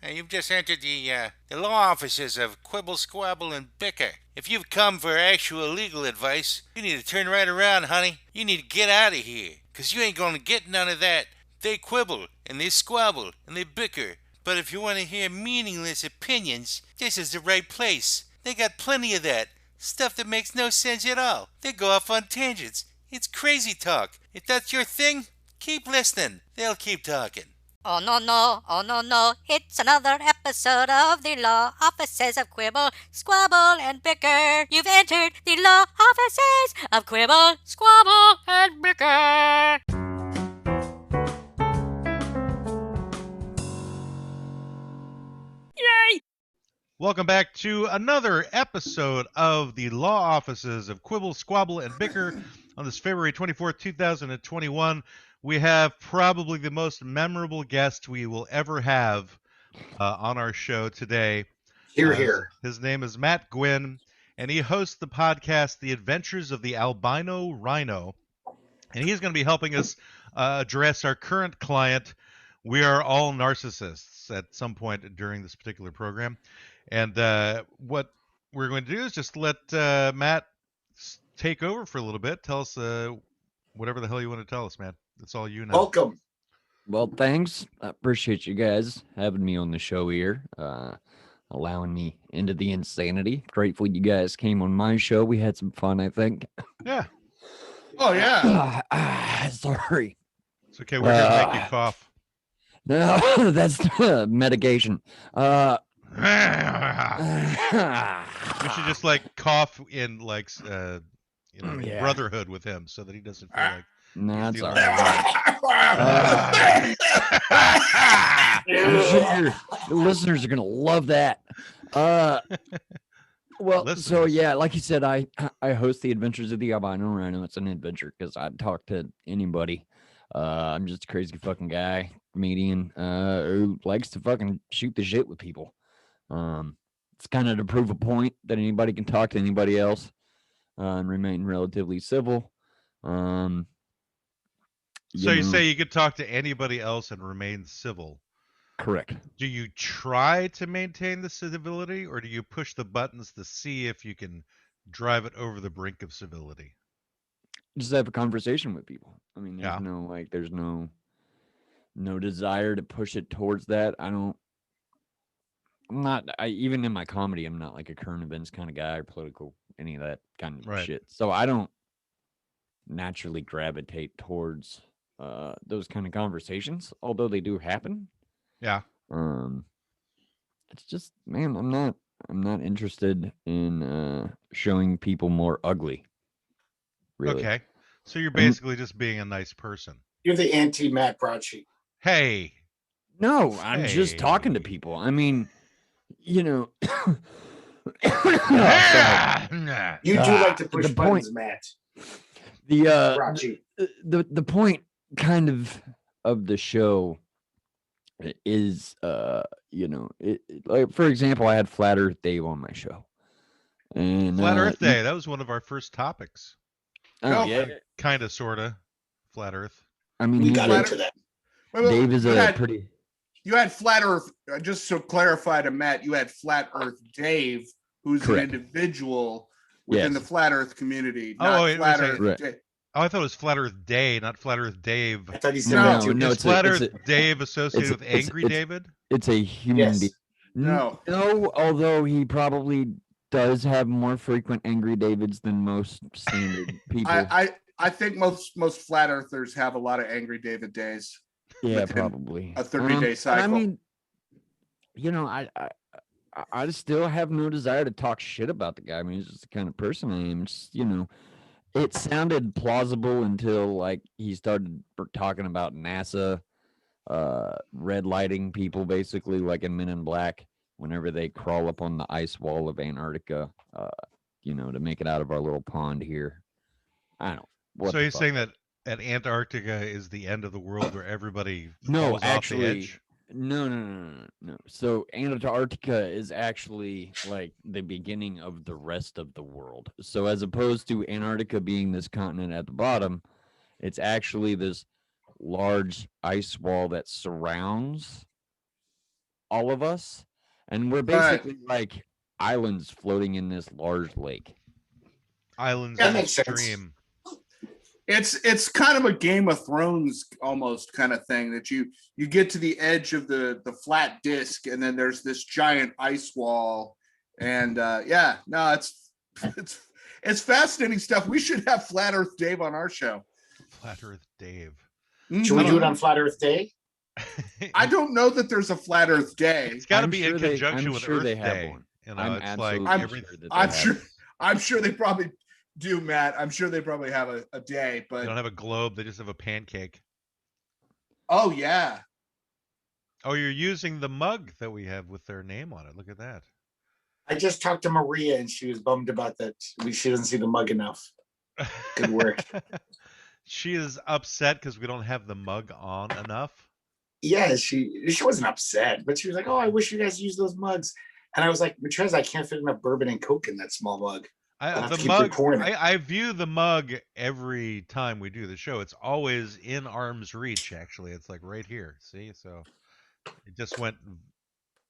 You've just entered the law offices of Quibble, Squabble, and Bicker. If you've come for actual legal advice, you need to turn right around, honey. You need to get out of here, 'cause you ain't gonna get none of that. They quibble, and they squabble, and they bicker. But if you want to hear meaningless opinions, this is the right place. They got plenty of that. Stuff that makes no sense at all. They go off on tangents. It's crazy talk. If that's your thing, keep listening. They'll keep talking. Oh no no, oh no no, it's another episode of the law offices of Quibble, Squabble, and Bicker. You've entered the law offices of Quibble, Squabble, and Bicker. Yay! Welcome back to another episode of the Law Offices of Quibble, Squabble, and Bicker on this February 24th, 2021. We have probably the most memorable guest we will ever have on our show today. Here. His name is Matt Gwinn, and he hosts the podcast The Adventures of the Albino Rhino. And he's going to be helping us address our current client, We Are All Narcissists, at some point during this particular program. And what we're going to do is just let Matt take over for a little bit. Tell us whatever the hell you want to tell us, man. It's all you now. Welcome. Well, thanks. I appreciate you guys having me on the show here, allowing me into the insanity. Grateful you guys came on my show. We had some fun, I think. Yeah. Oh, yeah. Sorry. It's okay. We're going to make you cough. No, that's medication. We should just cough in brotherhood with him so that he doesn't feel like. No, that's all right. I'm sure the listeners are gonna love that. Well, so yeah, like you said, I host the Adventures of the Albino Rhino. It's an adventure because I talk to anybody. I'm just a crazy fucking guy, comedian, who likes to fucking shoot the shit with people. It's kind of to prove a point that anybody can talk to anybody else and remain relatively civil. So you say you could talk to anybody else and remain civil? Correct. Do you try to maintain the civility, or do you push the buttons to see if you can drive it over the brink of civility? Just have a conversation with people. I mean, there's no desire to push it towards that. Even in my comedy, I'm not like a current events kind of guy or political, any of that kind of shit. So I don't naturally gravitate towards those kind of conversations, although they do happen. Yeah. It's just, man, I'm not interested in showing people more ugly. Really. Okay. So you're basically just being a nice person. You're the anti-Matt broadsheet. Hey. No, I'm just talking to people. I mean, you do like to push buttons, Matt. The point kind of the show is like, for example, I had Flat Earth Dave on my show, and Flat Earth Day, that was one of our first topics. Oh yeah, kind of, sorta Flat Earth. I mean, we got into that. Dave is pretty. You had Flat Earth, just to clarify to Matt, you had Flat Earth Dave, who's Correct. an individual within the Flat Earth community. I thought it was Flat Earth Day, not Flat Earth Dave. I thought he said Is Flat Earth Dave associated with Angry David? It's a human being. No, although he probably does have more frequent Angry Davids than most standard people. I think most Flat Earthers have a lot of Angry David days. Yeah, probably a 30-day cycle. I mean, I still have no desire to talk shit about the guy. I mean, he's just the kind of person I am. Just, it sounded plausible until he started talking about NASA red lighting people, basically, like in Men in Black, whenever they crawl up on the ice wall of Antarctica, to make it out of our little pond here. I don't know. So you're saying that Antarctica is the end of the world where everybody falls off the edge? No. So Antarctica is actually like the beginning of the rest of the world. So as opposed to Antarctica being this continent at the bottom, it's actually this large ice wall that surrounds all of us, and we're Right. basically like islands floating in this large lake. Islands That in a makes sense. stream. It's kind of a Game of Thrones almost kind of thing that you get to the edge of the flat disc, and then there's this giant ice wall, and it's fascinating stuff. We should have Flat Earth Dave on our show. Flat Earth Dave. Should we do it on Flat Earth Day? I don't know that there's a Flat Earth Day. It's got to I'm be sure in conjunction with Earth they have Day. one. You know, I'm it's absolutely like sure that they I'm have sure. it. I'm sure they probably do, Matt. I'm sure they probably have a day, they but don't have a globe; they just have a pancake. oh yeah, Oh, you're using the mug that we have with their name on it. Look at that. I just talked to Maria and she was bummed about that. She doesn't see the mug enough. Good work. She is upset because we don't have the mug on enough. Yeah, she wasn't upset, but she was like, "Oh, I wish you guys used those mugs." And I was like, "Matrez, I can't fit enough bourbon and Coke in that small mug." The mug. I view the mug every time we do the show. It's always in arm's reach. Actually, it's like right here. See, so it just went.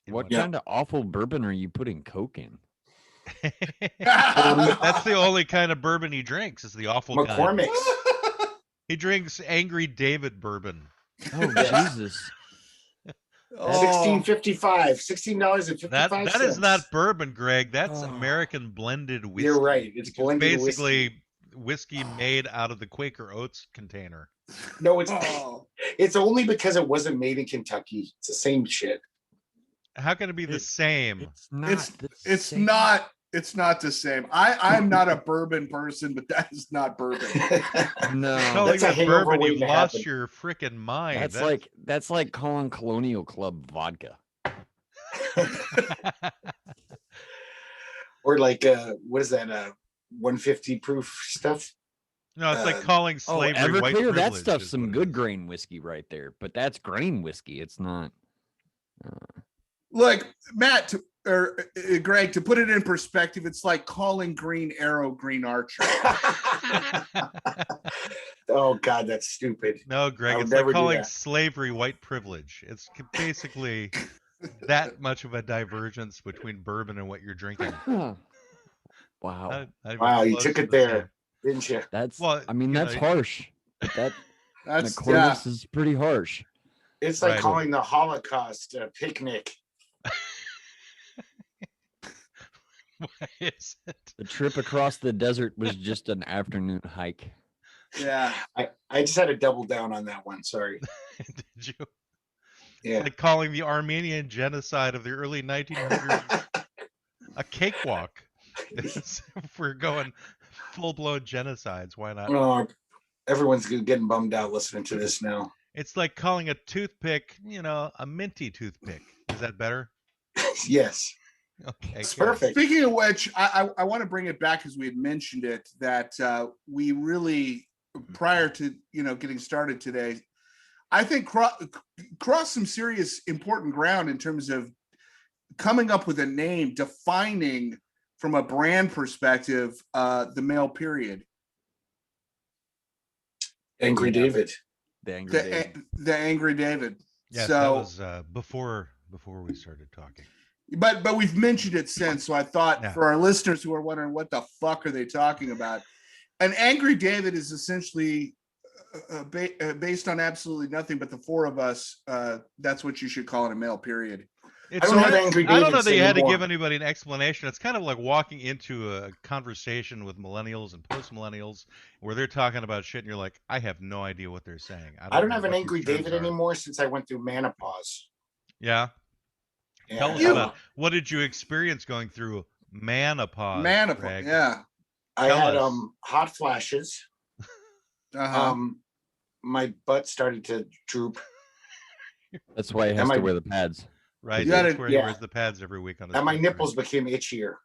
What kind of awful bourbon are you putting Coke in? That's the only kind of bourbon he drinks. Is the awful McCormick's. Kind. He drinks Angry David bourbon. Oh Jesus! $16.55. That is not bourbon, Greg. That's American blended whiskey. You're right. It's blended basically whiskey made out of the Quaker Oats container. No, it's only because it wasn't made in Kentucky. It's the same shit. How can it be the same? It's not. It's not the same. I'm not a bourbon person, but that is not bourbon. No, Calling that's a that hangover bourbon, waiting you to lost happen. your freaking mind. That's like calling Colonial Club vodka. Or like what is that? 150 proof stuff. No, it's like calling slavery white Everclear. privilege. That stuff's some good grain whiskey right there, but that's grain whiskey. It's not. Look, Matt or Greg, to put it in perspective, it's like calling Green Arrow Green Archer. Oh God, that's stupid. No, Greg, it's like calling slavery white privilege. It's basically that much of a divergence between bourbon and what you're drinking. Wow. Wow, you took it there, didn't you? That's harsh. But that's McCormick's is pretty harsh. It's like calling the Holocaust a picnic. Why is it? The trip across the desert was just an afternoon hike. Yeah. I just had to double down on that one. Sorry. Did you? Yeah. Like calling the Armenian genocide of the early 1900s a cakewalk. If we're going full-blown genocides, why not? Well, everyone's getting bummed out listening to this now. It's like calling a toothpick, a minty toothpick. Is that better? Yes. Okay, it's perfect. Speaking of which, I want to bring it back because we had mentioned it that we really, prior to getting started today, I think crossed some serious important ground in terms of coming up with a name, defining from a brand perspective the male period. Angry David. The Angry David. Yes, so, that was before we started talking. But we've mentioned it since, so I thought for our listeners who are wondering what the fuck are they talking about, an Angry David is essentially based on absolutely nothing but the four of us. That's what you should call it, a male period. I don't know that you had to give anybody an explanation. It's kind of like walking into a conversation with millennials and post-millennials where they're talking about shit and you're like, I have no idea what they're saying. I don't have an Angry David anymore since I went through menopause. Yeah. Tell us about what did you experience going through menopause? Menopause, yeah. I had hot flashes. My butt started to droop. That's why he has to wear the pads. Right. That's where he wears the pads every week on his and my nipples became itchier.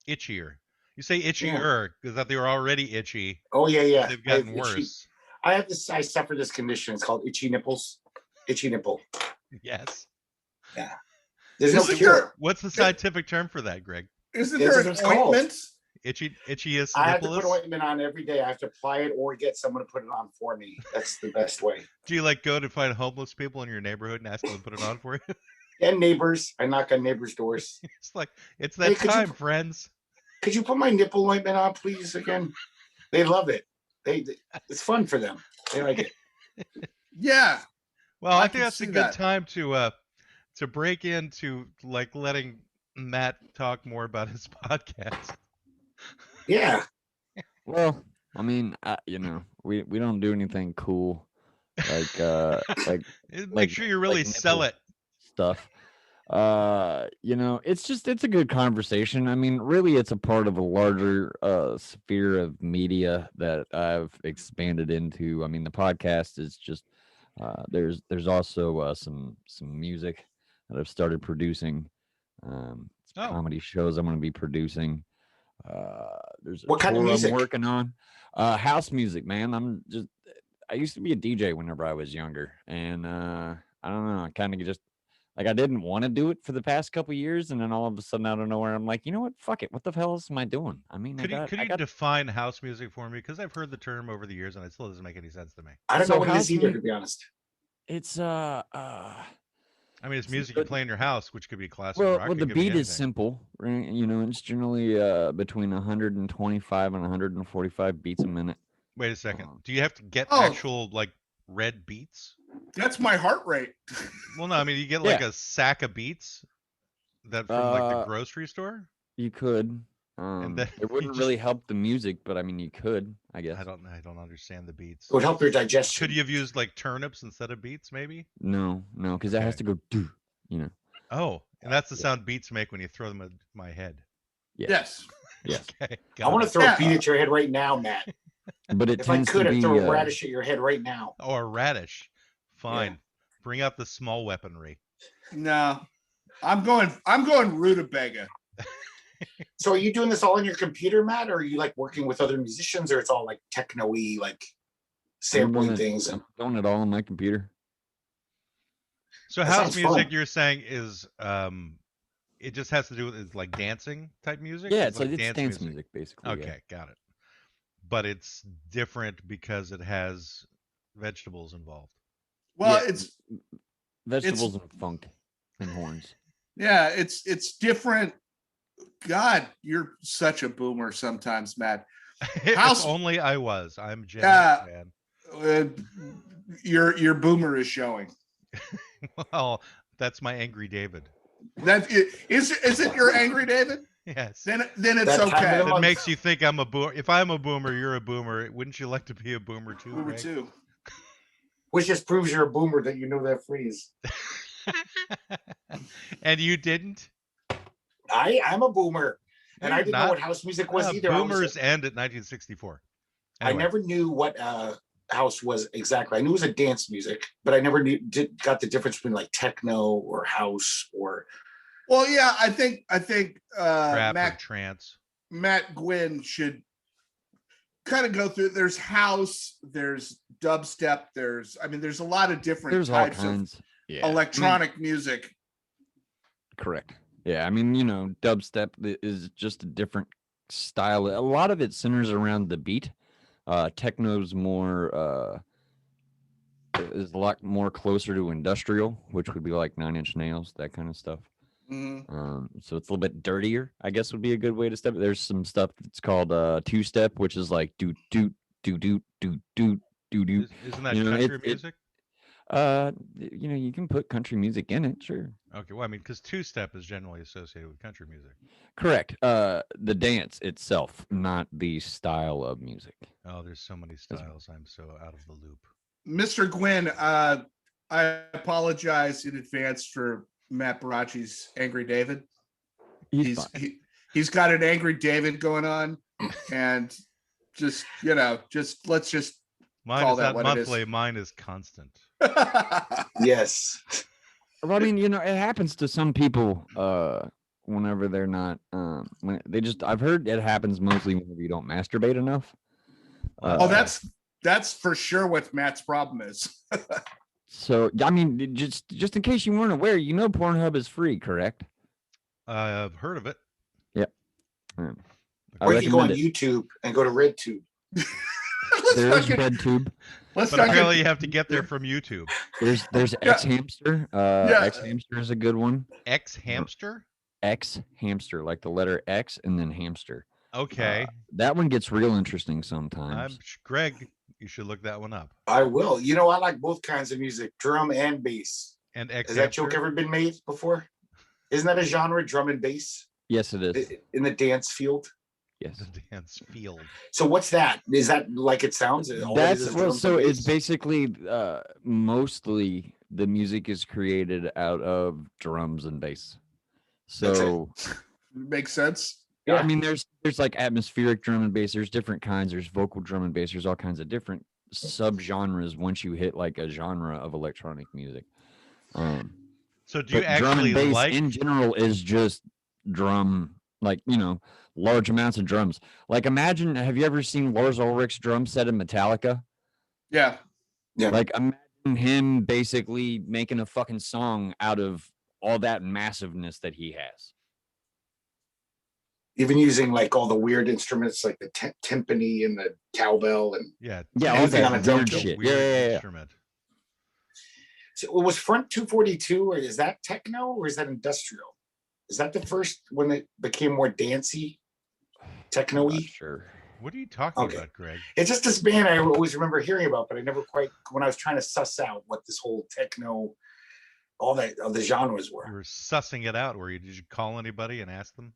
Itchier. You say itchier because that they were already itchy. Oh yeah. They've gotten worse. I have this. I suffer this condition. It's called itchy nipples. Itchy nipple. Yes. Yeah. There's no cure. What's the scientific term for that, Greg? Isn't there an ointment? Itchiest. I have to put ointment on every day. I have to apply it or get someone to put it on for me. That's the best way. Do you go to find homeless people in your neighborhood and ask them to put it on for you? And neighbors. I knock on neighbors' doors. It's like, it's that time, friends. Could you put my nipple ointment on, please? Again, they love it. It's fun for them. They like it. Yeah. Well, I think can that's a see good that. time to break into like letting Matt talk more about his podcast. Yeah. Well, I mean, we don't do anything cool like Make sure you really sell it. Stuff. It's a good conversation. I mean, really, it's a part of a larger sphere of media that I've expanded into. I mean, the podcast is just there's also some music that I've started producing. Some comedy shows I'm going to be producing. There's a what kind of tour music I'm working on. House music, man. I used to be a DJ whenever I was younger, and I don't know, I kind of just like I didn't want to do it for the past couple years, and then all of a sudden out of nowhere I'm like, you know what, fuck it, what the hell else am I doing? I mean, could you define house music for me, because I've heard the term over the years and it still doesn't make any sense to me. I don't know what it is either, to be honest. It's I mean, it's music you play in your house, which could be classic rock. Well, the beat is simple, right? It's generally between 125 and 145 beats a minute. Wait a second. Do you have to get actual like red beats? That's my heart rate. Well, no, I mean you get like a sack of beats that from like the grocery store. You could. And then it wouldn't really help the music, but I mean, you could, I guess. I don't understand the beats. It would help your digestion. Could you have used like turnips instead of beats, maybe? No, because that has to go do, Oh, and that's the sound beats make when you throw them at my head. Yes. Okay, I want to throw a beat at your head right now, Matt. But if I could, I'd throw a radish at your head right now. Oh, a radish. Fine. Yeah. Bring out the small weaponry. No, I'm going rutabaga. So are you doing this all on your computer, Matt, or are you like working with other musicians, or it's all like techno-y, like sampling things? I'm doing it all on my computer. So house music, you're saying, is it just has to do with like dancing type music? Yeah, it's dance music basically. Okay, got it. But it's different because it has vegetables involved. Well, it's vegetables and funk and horns. Yeah, it's different. God, you're such a boomer sometimes, Matt. If only I was. I'm Gen X, man. Your boomer is showing. Well, that's my angry David. That is it your angry David? Yes. Then it's okay. It makes you think I'm a boomer. If I'm a boomer, you're a boomer. Wouldn't you like to be a boomer too? Boomer too. Which just proves you're a boomer that you know that phrase. And you didn't? I'm a boomer, and I didn't know what house music was either. Boomers end at 1964. Anyway. I never knew what house was exactly. I knew it was a dance music, but I never got the difference between like techno or house or. Well, yeah, I think Matt Gwinn should kind of go through. There's house, there's dubstep, there's a lot of different types of electronic music. Correct. Yeah, I mean, dubstep is just a different style. A lot of it centers around the beat. Techno's more is a lot more closer to industrial, which would be like 9 Inch Nails, that kind of stuff. Mm-hmm. So it's a little bit dirtier, I guess would be a good way to step. There's some stuff that's called two-step, which is like do do do do do do do do. Isn't that country music? You can put country music in it, sure. Okay, well, I mean, because two-step is generally associated with country music. Correct. The dance itself, not the style of music. Oh, there's so many styles. I'm so out of the loop. Mr. Gwinn, I apologize in advance for Matt Baracci's Angry David. He's got an Angry David going on, and let's just mine call is that not what monthly. It is. Mine is constant. Yes. Well, I mean, it happens to some people whenever they're not. I've heard it happens mostly whenever you don't masturbate enough. That's for sure what Matt's problem is. So, I mean, just in case you weren't aware, Pornhub is free, correct? I've heard of it. Yep. Or you can go on YouTube and go to RedTube. There is RedTube. Let's But not apparently get, you have to get there from YouTube. There's Yeah. X Hamster. Yeah. X Hamster is a good one. X Hamster? X Hamster, like the letter X and then hamster. Okay. That one gets real interesting sometimes. Greg, you should look that one up. I will. You know, I like both kinds of music, drum and bass. And X Has that Hamster? joke ever been made before? Isn't that a genre, drum and bass, Yes, it is. in the dance field? Yes. The dance field. So what's that? Is that like it sounds? All it is That's is well, drums so and it's bass? basically mostly the music is created out of drums and bass. That's it. So makes sense. I Yeah. mean, there's like atmospheric drum and bass. There's different kinds. There's vocal drum and bass. There's all kinds of different subgenres once you hit like a genre of electronic music. So do you But drum actually and bass like in general is just drum, like, you know, large amounts of drums. Like imagine, have you ever seen Lars Ulrich's drum set in Metallica? Yeah. Yeah. Like imagine him basically making a fucking song out of all that massiveness that he has. Even using like all the weird instruments like the timpani and the cowbell and Yeah, all Anything on a that drum weird kit. shit. weird Yeah. instrument? so was Front 242 or is that techno or is that industrial? Is that the first when it became more dancey, techno-y? Sure. What are you talking Okay. about, Greg? It's just this band I always remember hearing about, but I never quite, when I was trying to suss out what this whole techno, all that of the genres You were. were sussing it out. Did you call anybody and ask them?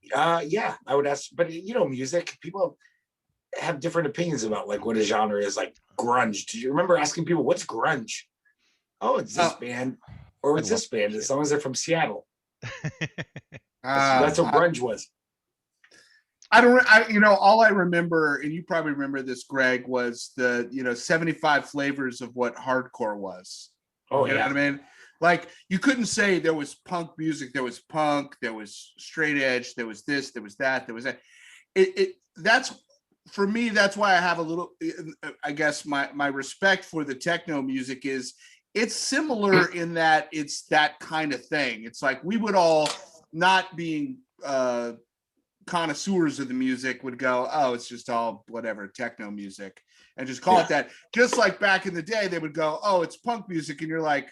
Yeah, I would ask, but you know, music, people have different opinions about like what a genre is, like grunge. Do you remember asking people what's grunge? Oh, it's this band, or it's this band, as long as they're from Seattle. That's what grunge was. All I remember, and you probably remember this, Greg, was the 75 flavors of what hardcore was. Oh, You know yeah. what I mean? Like you couldn't say there was punk music, there was punk, there was straight edge, there was this, there was that, there was that. That's for me, that's why I have a little, I guess my respect for the techno music is it's similar in that it's that kind of thing. It's like we would all, not being connoisseurs of the music, would go, oh, it's just all whatever, techno music, and just call it that. Just like back in the day, they would go, oh, it's punk music, and you're like,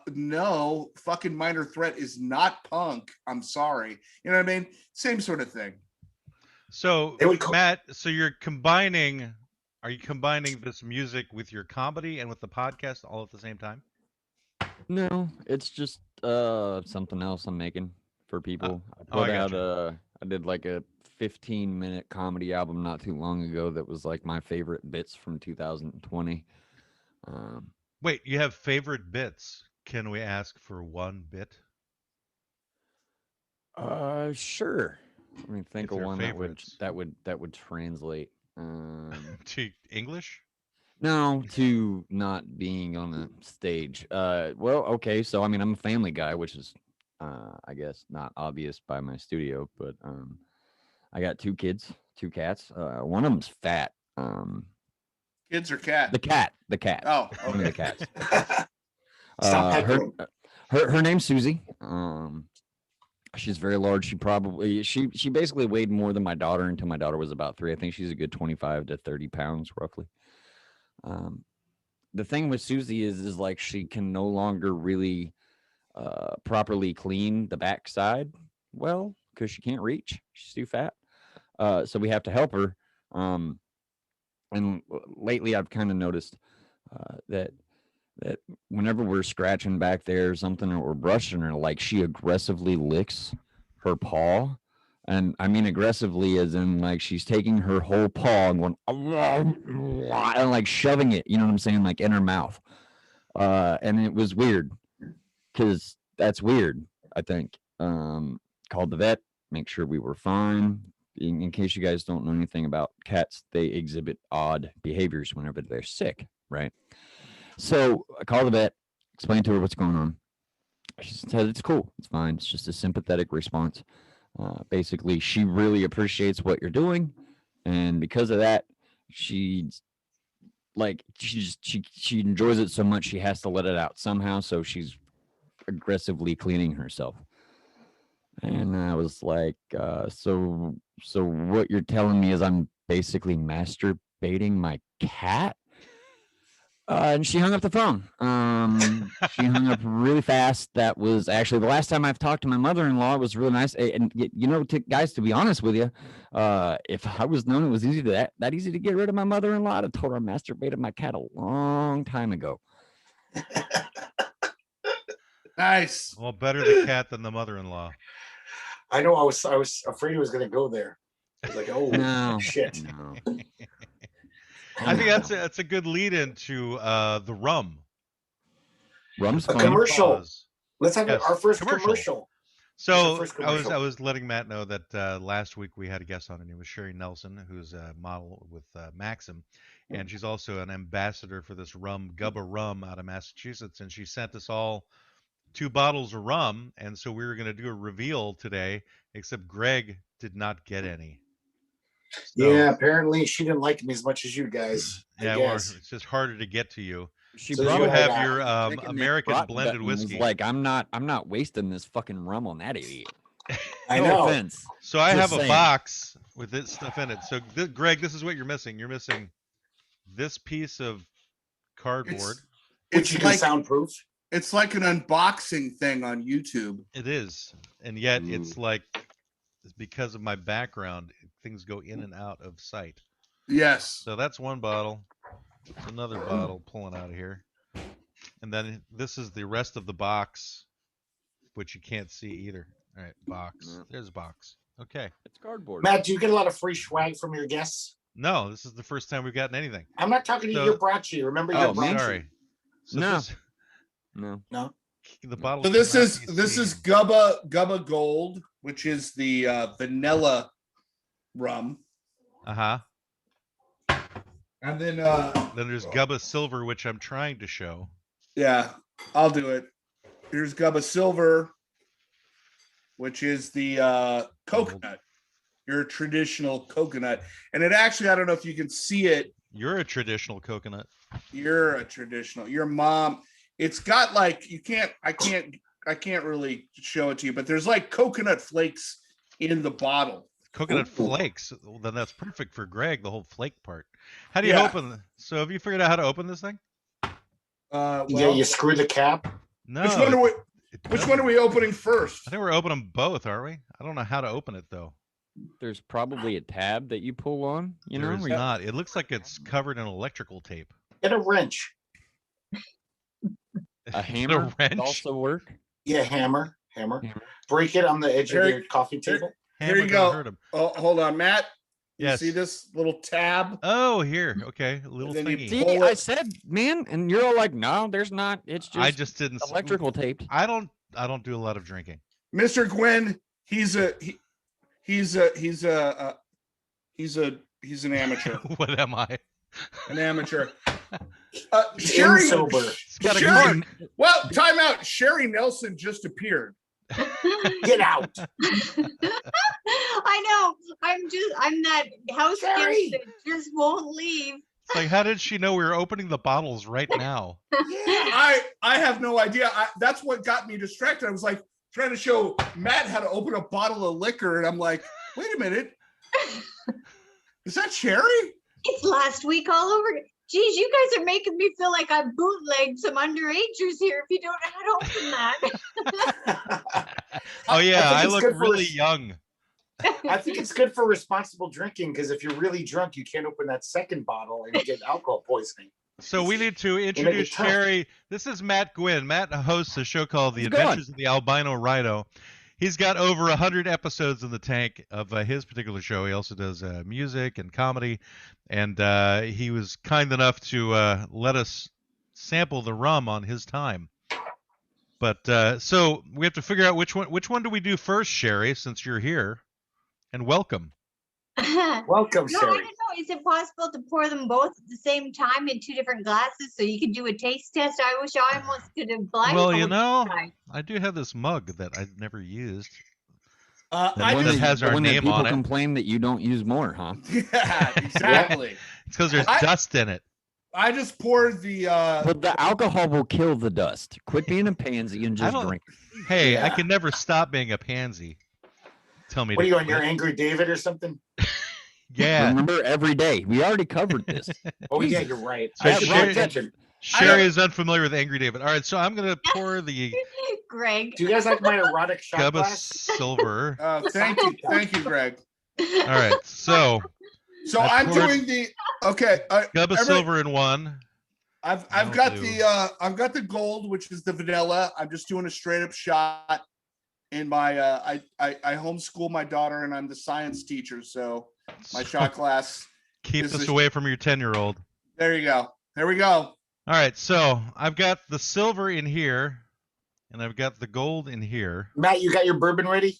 no, fucking Minor Threat is not punk. I'm sorry. You know what I mean? Same sort of thing. So, They would call- Matt, so are you combining this music with your comedy and with the podcast all at the same time? No, it's just something else I'm making for people. I got I did like a 15-minute comedy album not too long ago that was like my favorite bits from 2020. Wait, you have favorite bits. Can we ask for one bit? Sure. Let me think If of they're one favorites. that would translate. To English? No, to not being on a stage. Well, okay, so I mean, I'm a family guy, which is, I guess, not obvious by my studio, but I got 2 kids, 2 cats. One of them's fat. Kids or cat? The cat. Oh, One of the okay. cats. Stop heckling. Her name's Susie. She's very large. She basically weighed more than my daughter until my daughter was about 3. I think she's a good 25 to 30 pounds roughly. The thing with Susie is like she can no longer really properly clean the backside well because she can't reach. She's too fat. So we have to help her. And lately I've kind of noticed that whenever we're scratching back there or something, or we're brushing her, like she aggressively licks her paw. And I mean aggressively as in like she's taking her whole paw and going and like shoving it, you know what I'm saying, like in her mouth. And it was weird because that's weird, I think. Called the vet, make sure we were fine. In case you guys don't know anything about cats, they exhibit odd behaviors whenever they're sick, right? So I called the vet, explained to her what's going on. She said it's cool, it's fine. It's just a sympathetic response. Basically, she really appreciates what you're doing, and because of that, she enjoys it so much she has to let it out somehow. So she's aggressively cleaning herself. And I was like, so what you're telling me is I'm basically masturbating my cat. And she hung up the phone. She hung up really fast. That was actually the last time I've talked to my mother-in-law. It was really nice. And you know, guys, to be honest with you, if I was known it was easy to that easy to get rid of my mother-in-law, I'd have told her I masturbated my cat a long time ago. Nice. Well, better the cat than the mother-in-law. I know. I was afraid he was going to go there. I was like, oh No, shit. no. I think that's a good lead into the rum. Rum's A fun. commercial. Pause. Let's have Yes, our first commercial. commercial. So What's our I first commercial? was letting Matt know that last week we had a guest on, and it was Sherry Nelson, who's a model with Maxim, and she's also an ambassador for this rum, Gubba Rum, out of Massachusetts, and she sent us all 2 bottles of rum, and so we were going to do a reveal today, except Greg did not get any. So, Yeah, apparently she didn't like me as much as you guys. yeah, I well, guess. it's just harder to get to you. She So You you have had, your drinking that American Broughton blended and was whiskey. like, I'm not wasting this fucking rum on that idiot. I No know. offense. So I Just have a saying. box with this stuff in it. So Greg, this is what you're missing. You're missing this piece of cardboard. Which It's you can like soundproof. it's like an unboxing thing on YouTube. It is, and yet it's like because of my background, things go in and out of sight. Yes. So that's one bottle. It's another bottle pulling out of here, and then this is the rest of the box, which you can't see either. All right, box. Yeah. There's a box. Okay. It's cardboard. Matt, do you get a lot of free swag from your guests? No, this is the first time we've gotten anything. I'm not talking to So- your bracci. Remember Oh, your me? bracci? Sorry. So No. this- No. No. the bottle. So this cannot is be this is seen. Gubba Gold, which is the vanilla rum, Uh-huh. and then Then there's Gubba Silver, which I'm trying to show. yeah, I'll do it. Here's Gubba Silver, which is the coconut, your traditional coconut, and it actually, I don't know if you can see it. You're a traditional coconut. You're a traditional. Your mom. It's got like I can't really show it to you, but there's like coconut flakes in the bottle. Coconut flakes. Well, then that's perfect for Greg, the whole flake part. How do you Yeah. open? So have you figured out how to open this thing? Well, Yeah, you screw the cap. No. which one are we? it Which doesn't. one are we opening first? I think we're opening both, are we? I don't know how to open it though. There's probably a tab that you pull on. You know, There is where you- not. It looks like it's covered in electrical tape. Get a wrench. a hammer would wrench? also work. Yeah, hammer. Hammer. Break it on the edge Here- of your coffee table. Here Hammer you don't go. hurt 'em. Oh, hold on, Matt. You Yes. see this little tab? Oh, here. Okay, a little then you thingy. See, Pull I it. said, man, and you're all like, no, there's not. It's just I just didn't. electrical taped. I don't do a lot of drinking. Mr. Gwinn, he's an amateur. What am I? An amateur. Sherry, sober. It's got a Sherry, green- well, time out. Sherry Nelson just appeared. Get out. I know. I'm that house guest Sherry. that just won't leave. It's like, how did she know we were opening the bottles right now? I have no idea. That's what got me distracted. I was like trying to show Matt how to open a bottle of liquor, and I'm like, wait a minute. Is that Sherry? It's last week all over. Geez, you guys are making me feel like I bootlegged some underagers here if you don't know how to open that. Oh yeah, think I it's look good for really us. young. I think it's good for responsible drinking because if you're really drunk, you can't open that second bottle and you get alcohol poisoning. So we need to make introduce it tough. Sherry. This is Matt Gwinn. Matt hosts a show called The How's it going? Adventures of the Albino Rhino. He's got over 100 episodes in the tank of his particular show. He also does music and comedy, and he was kind enough to let us sample the rum on his time. But so we have to figure out which one do we do first, Sherry, since you're here, and welcome. Welcome, No, I Sherry. don't know. Is it possible to pour them both at the same time in two different glasses so you can do a taste test? I wish I almost could have blindfolded Well, you know, guys. I do have this mug that I've never used. I The one just, that has the our one that name people on it. complain that you don't use more, huh? yeah, exactly. It's because there's I- dust in it. I just poured the But the alcohol will kill the dust. Quit being a pansy and just don't- drink. Hey, I Yeah. can never stop being a pansy. Tell me What are to you on? You're quit. Angry David or something? Yeah. Remember, every day. We already covered this. Oh yeah, Jesus. you're right. So I should Sherry- pay attention. Sherry is unfamiliar with Angry David. All right, so I'm gonna pour the Greg. Do you guys like my erotic shot Gubba glass? Silver. Thank you, Greg. All right, so So I I'm poured- doing the okay. Gubba Silver in one. I've I'll got do- the gold, which is the vanilla. I'm just doing a straight up shot. In my I homeschool my daughter, and I'm the science teacher, so my shot glass. Keep is this the- away from your 10-year-old. There you go. There we go. All right, so I've got the silver in here, and I've got the gold in here. Matt, you got your bourbon ready?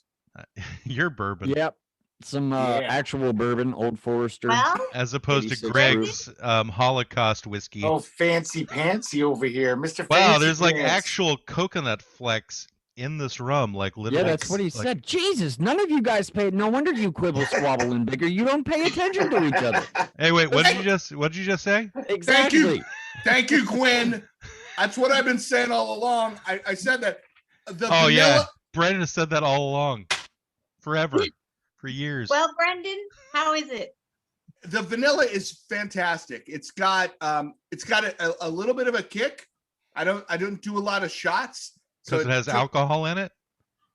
Your bourbon, Yep. Some Yeah. actual bourbon, Old Forester. Well, as opposed to 86 Greg's Holocaust whiskey. Oh, fancy pantsy over here, Mr. Wow, Fancy there's like Pants. actual coconut flecks in this rum, like literally. Yeah, that's what he like- said. Jesus, none of you guys paid. No wonder you quibble, squabble, and bigger. You don't pay attention to each other. Hey, wait, what did you just say? Exactly. Thank you, Gwinn. That's what I've been saying all along. I said that. The Oh yeah, vanilla, Brendan has said that all along, forever, for years. well, Brendan, how is it? the vanilla is fantastic. It's got a little bit of a kick. I don't do a lot of shots. Because it has alcohol in it.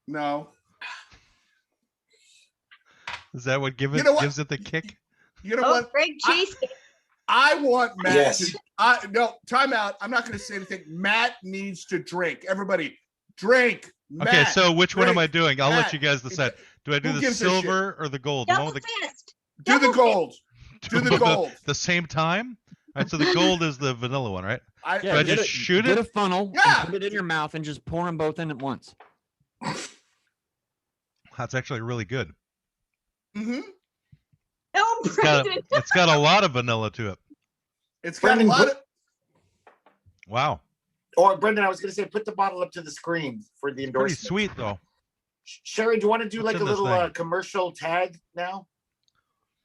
No. Is that what You know what? gives it the kick? You know Oh, what? Greg chased it. I want Matt Yes. to. No, time out. I'm not going to say anything. Matt needs to drink. Everybody, drink. Okay, Matt, so which one am I drink. doing? I'll let Matt, you guys decide. Do I do who the gives a shit? silver or the gold? The one Double with the, fist. Do the Double gold. Do the both gold. the same time? All right, so the gold is the vanilla one, right? I, Do I get just shoot get it? a funnel Yeah. and put it in your mouth and just pour them both in at once. That's actually really good. mhm. Oh, Brendan. It's got a lot of vanilla to it. It's got Brendan, a lot of. Wow, Or Brendan, I was going to say, put the bottle up to the screen for the pretty endorsement. sweet though. Sherry, do you want to do What's like a in this little thing? commercial tag now?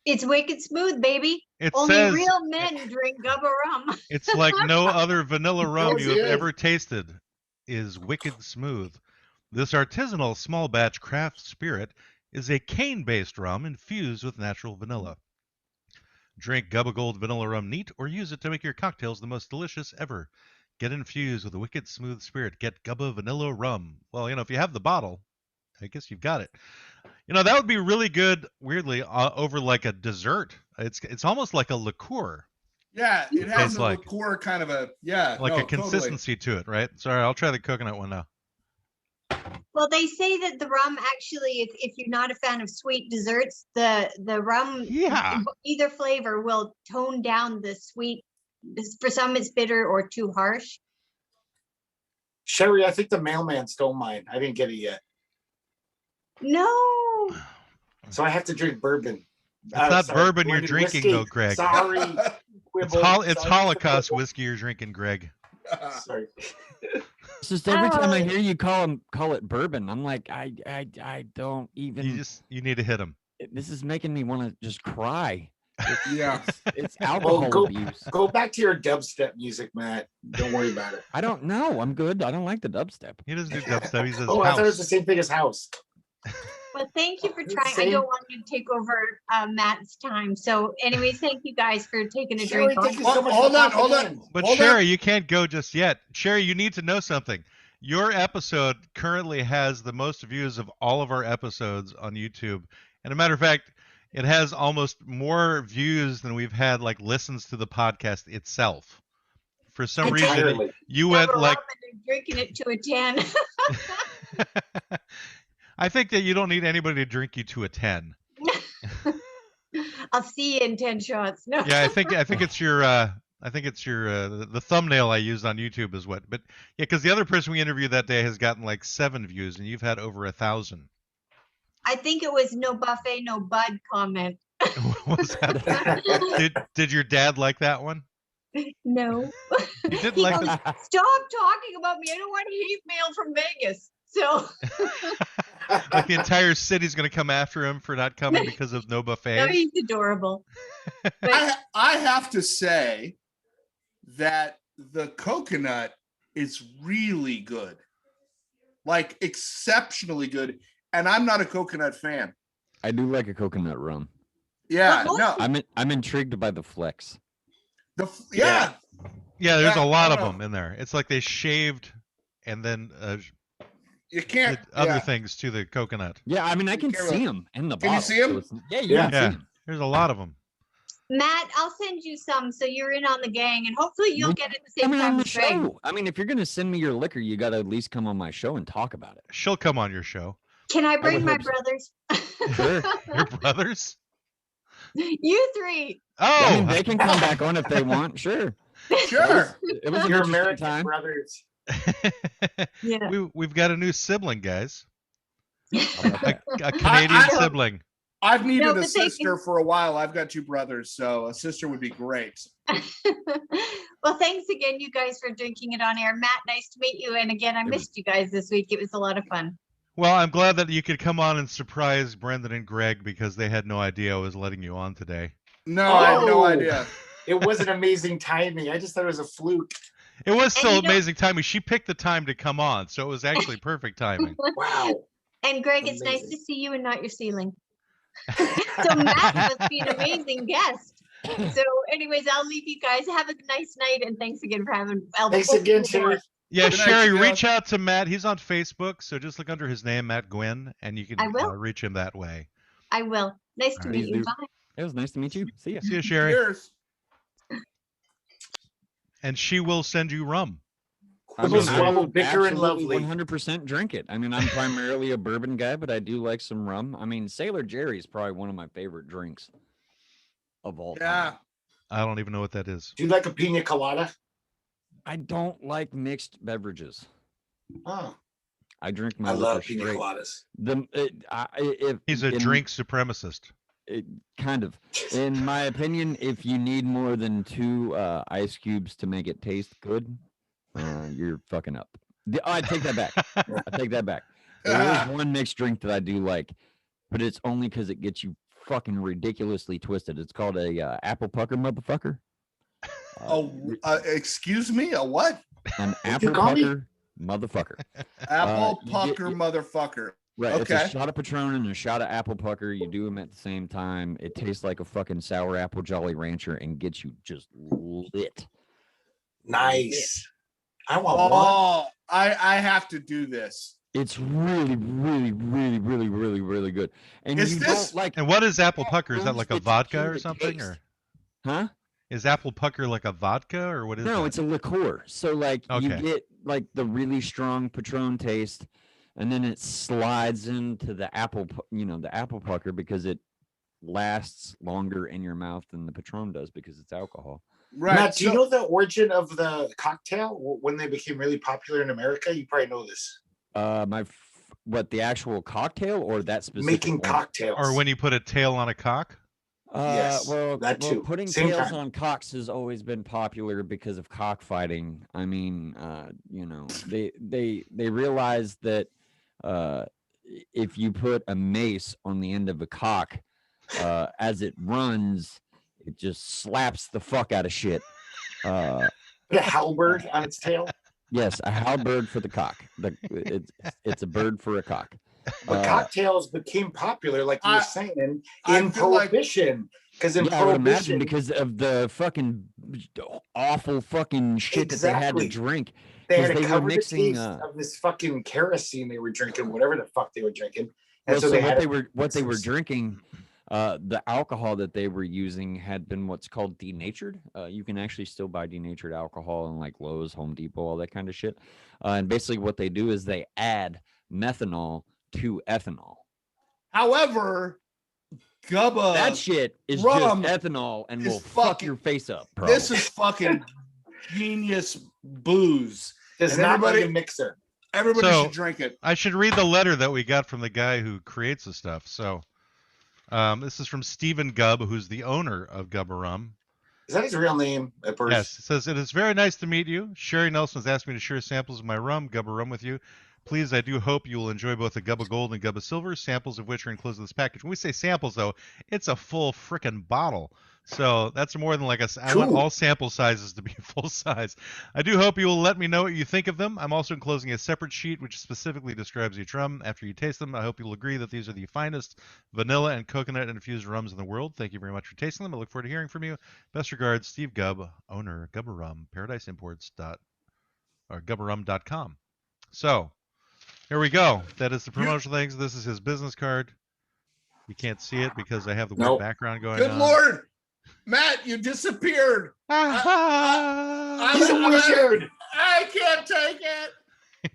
It's wicked smooth, baby. It Only says real men drink Gubba rum. it's like no other vanilla rum Yes, you have it is. ever tasted. Is wicked smooth. This artisanal small batch craft spirit is a cane-based rum infused with natural vanilla. Drink Gubba Gold vanilla rum neat or use it to make your cocktails the most delicious ever. Get infused with a wicked smooth spirit. Get Gubba vanilla rum. Well, if you have the bottle, I guess you've got it. That would be really good, weirdly, over like a dessert. It's almost like a liqueur, Yeah, it has Tastes a like- liqueur kind of a like a totally. consistency to it, right? Sorry, I'll try the coconut one now. Well, they say that the rum actually, if you're not a fan of sweet desserts, the rum, Yeah. either flavor will tone down the sweet. For some, it's bitter or too harsh. Sherry, I think the mailman stole mine. I didn't get it yet. No. So I have to drink bourbon. It's not sorry, bourbon you're blended drinking, whiskey. though, Greg. Sorry. It's, Quibble. it's Sorry, Holocaust Quibble. whiskey you're drinking, Greg. Sorry. It's just every time I Oh. hear you call it bourbon, I'm like, I don't even. You need to hit him. This is making me want to just cry. Yeah. It's alcohol go- abuse. Go back to your dubstep music, Matt. Don't worry about it. I don't know. I'm good. I don't like the dubstep. He doesn't do dubstep. He says Oh, I thought it was the house. same thing as house. Well, thank you for It's trying. I same. don't want you to take over Matt's time. So, anyways, thank you guys for taking a Sherry, drink. thank you so much Hold for on, popping hold on. in. But Hold Sherry, you can't go just yet. Sherry, you need to know something. Your episode currently has the most views of all of our episodes on YouTube. And a matter of fact, it has almost more views than we've had like listens to the podcast itself. For some reason, Entirely. you Gubba went rum like and they're drinking it to a 10. I think that you don't need anybody to drink you to a 10. I'll see you in 10 shots. No. Yeah, I think it's your the thumbnail I used on YouTube is what. But yeah, because the other person we interviewed that day has gotten like 7 views, and you've had over 1,000. I think it was no buffet, no bud comment. What was that? Did your dad like that one? No. He didn't like goes, the, Stop talking about me. I don't want hate mail from Vegas. So like the entire city's gonna come after him for not coming because of no no, buffet. he's adorable. But I have to say that the coconut is really good, like exceptionally good. And I'm not a coconut fan. I do like a coconut rum. Yeah, But no, I'm intrigued by the flex. yeah. Yeah, there's Yeah, a lot I of know. them in there. It's like they shaved and then You can't. did other Yeah. things to the coconut. Yeah, I mean, I can can't see really- them in the Can you bottle. see 'em? So it's- yeah, you Yeah. can see Yeah, 'em. there's a lot of them. Matt, I'll send you some so you're in on the gang, and hopefully you'll get it the same Come on time the as Greg. show. I mean, if you're gonna send me your liquor, you got to at least come on my show and talk about it. She'll come on your show. Can I would bring my hope so. brothers? Sure. Your brothers? You three. Oh, I mean, they can come back on if they want. Sure. Sure. It was an Your interesting American time. brothers. Yeah. we've got a new sibling, guys. How about that? A Canadian I- sibling. I've needed No, a but they sister can- for a while. I've got 2 brothers, so a sister would be great. Well, thanks again, you guys, for drinking it on air. Matt, nice to meet you. And again, I missed you guys this week. It was a lot of fun. Well, I'm glad that you could come on and surprise Brendan and Greg because they had no idea I was letting you on today. No, I have no Oh. idea. It was an amazing timing. I just thought it was a fluke. It was still you know- amazing timing. She picked the time to come on, so it was actually perfect timing. Wow. And Greg, it's nice to Amazing. see you and not your ceiling. So Matt must be an amazing guest. So anyways, I'll leave you guys. Have a nice night, and thanks again for having Thanks again, Sherry. Yeah, Good night, Sherry, you reach out to Matt. He's on Facebook, so just look under his name, Matt Gwinn, and you can I will. reach him that way. I will. Nice to All meet right. you. Please do. Bye. It was nice to meet you. See ya. See you, Sherry. Cheers. And she will send you rum. I Quibble, mean, I Squabble, would Bicker, and absolutely Lovely. 100% drink it. I mean, I'm primarily a bourbon guy, but I do like some rum. I mean, Sailor Jerry is probably one of my favorite drinks of all Yeah. time. I don't even know what that is. Do you like a pina colada? I don't like mixed beverages. Oh, I drink my I liquor love pina straight. coladas. If He's a in- drink supremacist. kind of. In my opinion, if you need more than 2 ice cubes to make it taste good, you're fucking up. I take that back. I take that back. There is one mixed drink that I do like, but it's only because it gets you fucking ridiculously twisted. It's called a apple pucker motherfucker. Excuse me, a what? An you apple call me? pucker motherfucker. Apple you get- pucker you- motherfucker. Right. It's a Okay. shot of Patron and a shot of apple pucker. You do them at the same time. It tastes like a fucking sour apple Jolly Rancher and gets you just lit. Nice. I want one. Oh, I have to do this. It's really, really, really, really, really, really good. And Is you this- don't like, And what is apple pucker? Is that lose like a the vodka tequila or something? taste. Or huh? is apple pucker like a vodka or what is No, that? it's a liqueur. So like you Okay. get like the really strong Patron taste, and then it slides into the apple, the apple pucker because it lasts longer in your mouth than the Patron does because it's alcohol. Right. Matt, do you so- know the origin of the cocktail when they became really popular in America? You probably know this. What the actual cocktail or that specific Making one? cocktails. Or when you put a tail on a cock? Yes, well, that too. putting Same tails time. on cocks has always been popular because of cockfighting. I mean, they realized that if you put a mace on the end of a cock, as it runs, it just slaps the fuck out of shit. The halberd on its tail. Yes, a halberd for the cock. It's a bird for a cock. But cocktails became popular, like you were saying, I in feel like- Prohibition. Because in Yeah, I would Prohibition, imagine because of the fucking awful fucking shit that they had to Exactly. drink. they 'cause had they to were cover mixing, the taste of this fucking kerosene they were drinking, whatever the fuck they were drinking. And Well, so so they what had they to were what they some were s- drinking, the alcohol that they were using had been what's called denatured. You can actually still buy denatured alcohol in like Lowe's, Home Depot, all that kind of shit. And basically, what they do is they add methanol to ethanol. However, Gubba, That shit is rum just ethanol and is will fuck fucking- your face up, bro. this is fucking genius booze. does and not need everybody- a mixer. Everybody So- should drink it. I should read the letter that we got from the guy who creates the stuff. So this is from Stephen Gubb, who's the owner of Gubba Rum. Is that his real name at first? Yes, it says, it is very nice to meet you. Sherry Nelson has asked me to share samples of my rum, Gubba Rum, with you. Please, I do hope you will enjoy both the Gubba Gold and Gubba Silver, samples of which are enclosed in this package. When we say samples, though, it's a full frickin' bottle. So that's more than like I want all sample sizes to be full size. I do hope you will let me know what you think of them. I'm also enclosing a separate sheet which specifically describes each rum. After you taste them, I hope you'll agree that these are the finest vanilla and coconut infused rums in the world. Thank you very much for tasting them. I look forward to hearing from you. Best regards, Steve Gubb, owner, Gubba Rum, GubbaRum.com. So, here we go. That is the promotional things. This is his business card. You can't see it because I have the weird background going on. Good Lord. Matt, you disappeared. He's a wizard. I can't take it.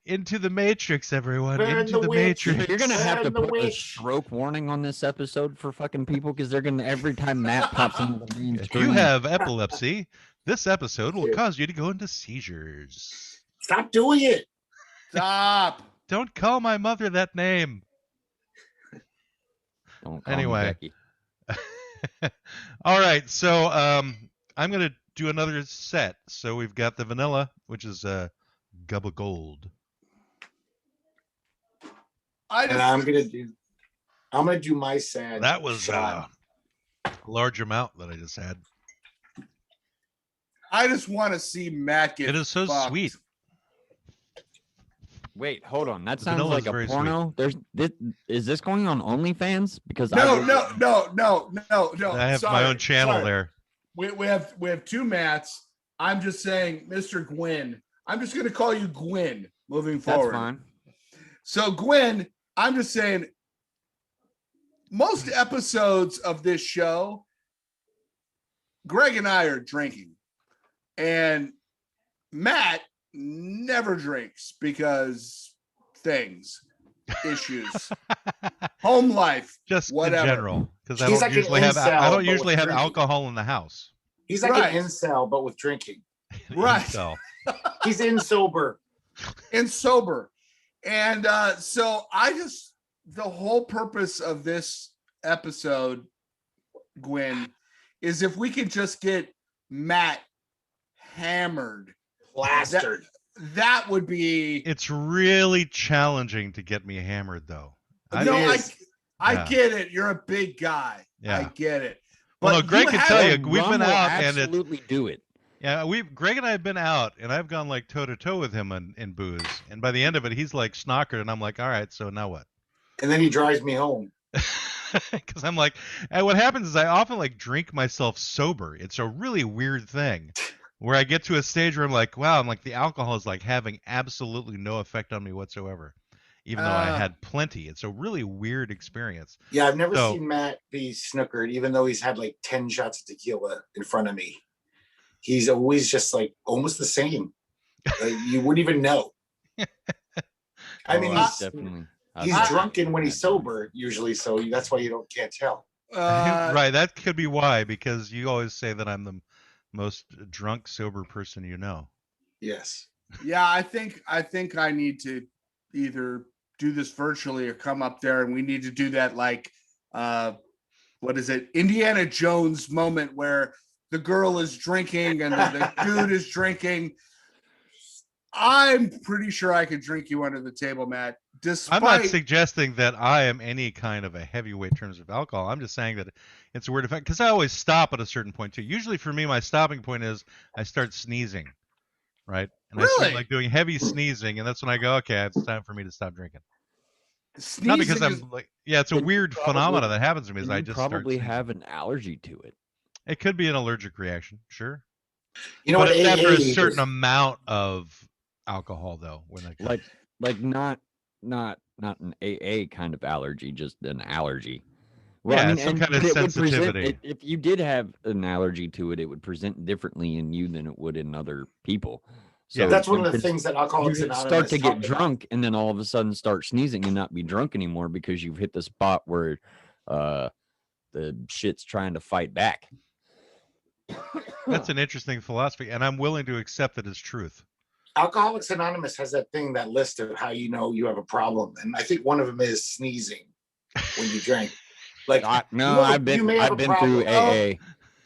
Into the Matrix, everyone. Burn Into the the witch. Matrix. You're gonna have to Burn the put a witch. stroke warning on this episode for fucking people because they're gonna every time Matt pops into the main If screen. you have epilepsy, this episode will cause you to go into seizures. Stop doing it. Stop. Don't call my mother that name. Don't call me Anyway. Becky. All right, so I'm gonna do another set. So we've got the vanilla, which is Gubba Gold. And I'm gonna do my sad. That was shot. a large amount that I just had. I just want to see Matt get It is so fucked. sweet. Wait, hold on. That The sounds vanilla like is a very porno. Is this going on OnlyFans? Because No. I have my own channel there. We have two Matts. I'm just saying, Mr. Gwinn. I'm just gonna call you Gwinn moving That's forward. fine. So Gwinn, I'm just saying, most episodes of this show, Greg and I are drinking, and Matt never drinks because issues, home life, Just whatever. in general, because I He's don't like an usually have incel, I don't but usually with have drinking. alcohol in the house. He's like Right. an incel, but with drinking. Right. So He's in sober. And sober. And so the whole purpose of this episode, Gwyn, is if we could just get Matt hammered, Plastered. that would be. it's really challenging to get me hammered, though. I Yeah. get it. You're a big guy. Yeah. I get it. Well, no, But Greg you can have- tell you, Rum we've been will out and it, absolutely do it. yeah, Greg and I have been out, and I've gone like toe to toe with him in booze, and by the end of it, he's like snockered, and I'm like, all right, so now what? And then he drives me home. Because I'm like, and what happens is I often like drink myself sober. It's a really weird thing, where I get to a stage where I'm like, wow, I'm like the alcohol is like having absolutely no effect on me whatsoever, even though I had plenty. It's a really weird experience. Yeah, I've never So- seen Matt be snookered, even though he's had like 10 shots of tequila in front of me. He's always just like almost the same. You wouldn't even know. I mean, Oh, he's definitely. drunken when he's sober, usually, so that's why you can't tell. Right, that could be why, because you always say that I'm the most drunk, sober person you know. Yes. Yeah, I think I need to either do this virtually or come up there, and we need to do that like what is it, Indiana Jones moment where the girl is drinking and the dude is drinking. I'm pretty sure I could drink you under the table, Matt. I'm not suggesting that I am any kind of a heavyweight in terms of alcohol. I'm just saying that it's a weird effect, because I always stop at a certain point too. Usually for me, my stopping point is I start sneezing, right? And I start Really? like doing heavy sneezing, and that's when I go, okay, it's time for me to stop drinking. Sneezing Not because is- I'm like, yeah, it's a Then you weird probably- phenomena that happens to me. Is You I just start probably sneezing. have an allergy to it. It could be an allergic reaction, sure. You know But what? it's after a AA certain is- amount of alcohol, though, when it comes. Like not an AA kind of allergy, just an allergy. Well, Yeah, I mean, some and kind of it would present- sensitivity. if you did have an allergy to it, it would present differently in you than it would in other people. Yeah, That's one you of the could- things that you Alcoholics could Anonymous start to talk get about. drunk and then all of a sudden start sneezing and not be drunk anymore because you've hit the spot where the shit's trying to fight back. That's an interesting philosophy, and I'm willing to accept it as truth. Alcoholics Anonymous has that thing, that list of how you know you have a problem, and I think one of them is sneezing when you drink. Like, No, you have a- I've been you may have I've a been problem. through AA.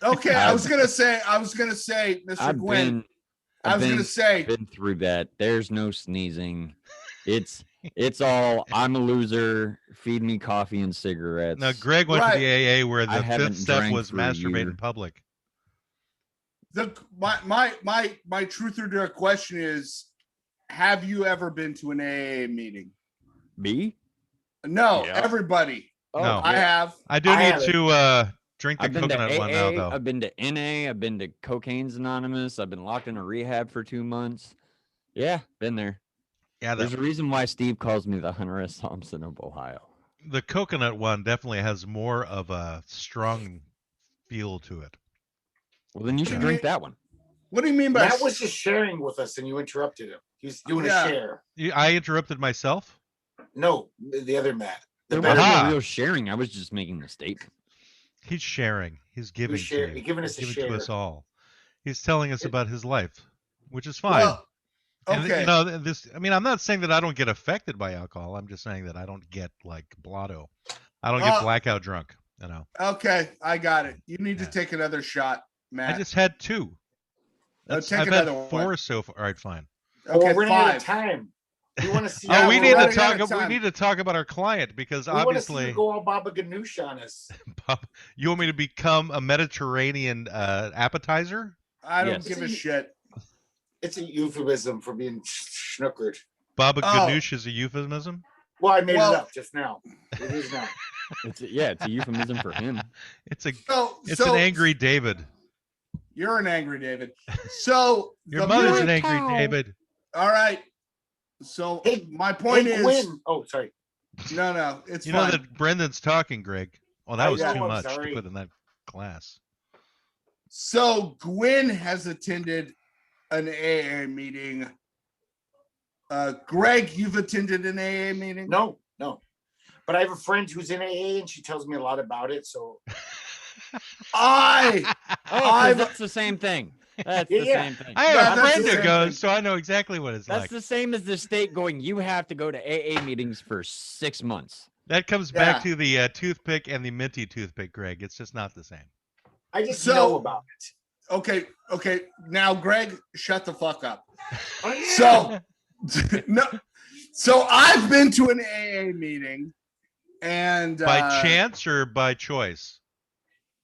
Okay, I was gonna say, Mr. I've Gwynn. been I was I've gonna say, been through that. There's no sneezing. It's all I'm a loser. Feed me coffee and cigarettes. Now, Greg went to the AA where I the haven't fifth step drank was for a masturbate year. in public. My truth or dare question is, have you ever been to an AA meeting? Me? No, Yeah. everybody. No. I have. I do need to drink the I've been to coconut AA, one now, though. I've been to NA, I've been to Cocaine's Anonymous, I've been locked in a rehab for 2 months. Yeah, been there. Yeah, There's a reason why Steve calls me the Hunter S. Thompson of Ohio. The coconut one definitely has more of a strong feel to it. Well, then you should drink that one. What do you mean by Matt was just sharing with us and you interrupted him. He's doing a share. I interrupted myself? No, the other Matt. There wasn't no real sharing. I was just making a statement. He's sharing. He's giving He's to you. giving us He's a giving to share. us all. He's telling us about his life, which is fine. Well, And, okay. you know, this. I mean, I'm not saying that I don't get affected by alcohol. I'm just saying that I don't get like blotto. I don't get blackout drunk. You know. Okay, I got it. You need to take another shot, Matt. I just had 2. Take I've another had 4 one. so far. All right, fine. Okay, we're running out of 5. time. We want to see. Oh, we need to running talk. out of We time. need to talk about our client because We want to see obviously, you go all Baba Ganoush on us. you want me to become a Mediterranean appetizer? I don't Yes. give a shit. It's a euphemism for being schnookered. Baba Oh. Ganoush is a euphemism. Well, I made Well- it up just now. It is now. It's a euphemism for him. It's a. So, It's an angry David. You're an angry David. So Your the mother's really- an angry David. All right. So Hey, my point Hey, is, Gwinn. Oh, sorry. no, it's You fine. know that Brendan's talking, Greg. Well, that I was know, too I'm much sorry. to put in that class. So Gwinn has attended an AA meeting. Greg, you've attended an AA meeting? No. But I have a friend who's in AA and she tells me a lot about it. So I Oh, 'cause that's the same thing. That's the Yeah. same thing. I have Yeah, a that's friend the who same goes, thing. so I know exactly what it's That's like. the same as the state going, you have to go to AA meetings for 6 months. That comes back Yeah. to the toothpick and the minty toothpick, Greg. It's just not the same. I just So- know about it. okay. Now, Greg, shut the fuck up. Oh, yeah. So no, so I've been to an AA meeting, and By chance or by choice?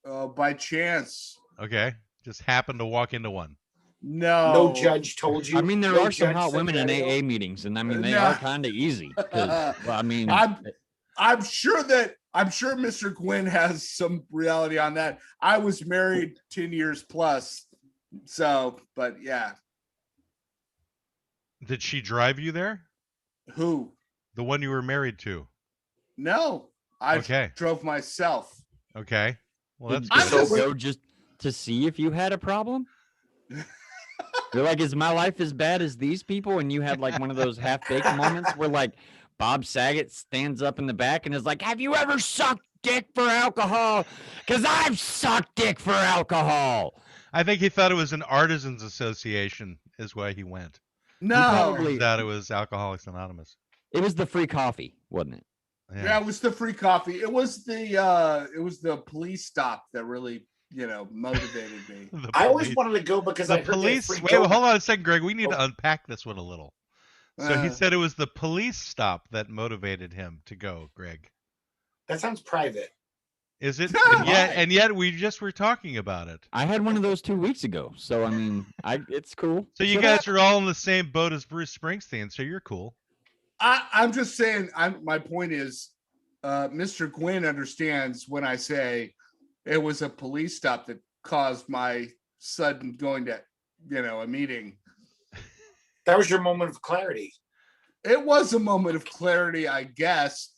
by chance. Okay. Just happened to walk into one. No judge told you. I mean, there No are some judge hot said women in that. AA meetings, and I mean, they Yeah. are kind of easy. 'Cause, well, I mean, I'm sure Mr. Gwinn has some reality on that. I was married 10 years plus, so but yeah. Did she drive you there? Who? The one you were married to? No, I Okay. drove myself. Okay. Well, that's did good. I'm you just- go just to see if you had a problem? You're like, is my life as bad as these people? And you had like one of those half-baked moments where like Bob Saget stands up in the back and is like, have you ever sucked dick for alcohol? Because I've sucked dick for alcohol. I think he thought it was an artisans association is why he went. No, probably- He thought it was Alcoholics Anonymous. It was the free coffee, wasn't it? yeah, it was the free coffee. It was the police stop that really, motivated me. The I always police- wanted to go because the I heard police. that free Wait, dope. hold on a second, Greg. We need Oh. to unpack this one a little. So he Uh, said it was the police stop that motivated him to go, Greg. That sounds private. Is it? No. And yet we just were talking about it. I had one of those 2 weeks ago. So, I mean, it's cool. So you Shut guys up. are all in the same boat as Bruce Springsteen, so you're cool. I'm just saying. My point is, Mr. Gwinn understands when I say it was a police stop that caused my sudden going to, a meeting. That was your moment of clarity. It was a moment of clarity, I guess.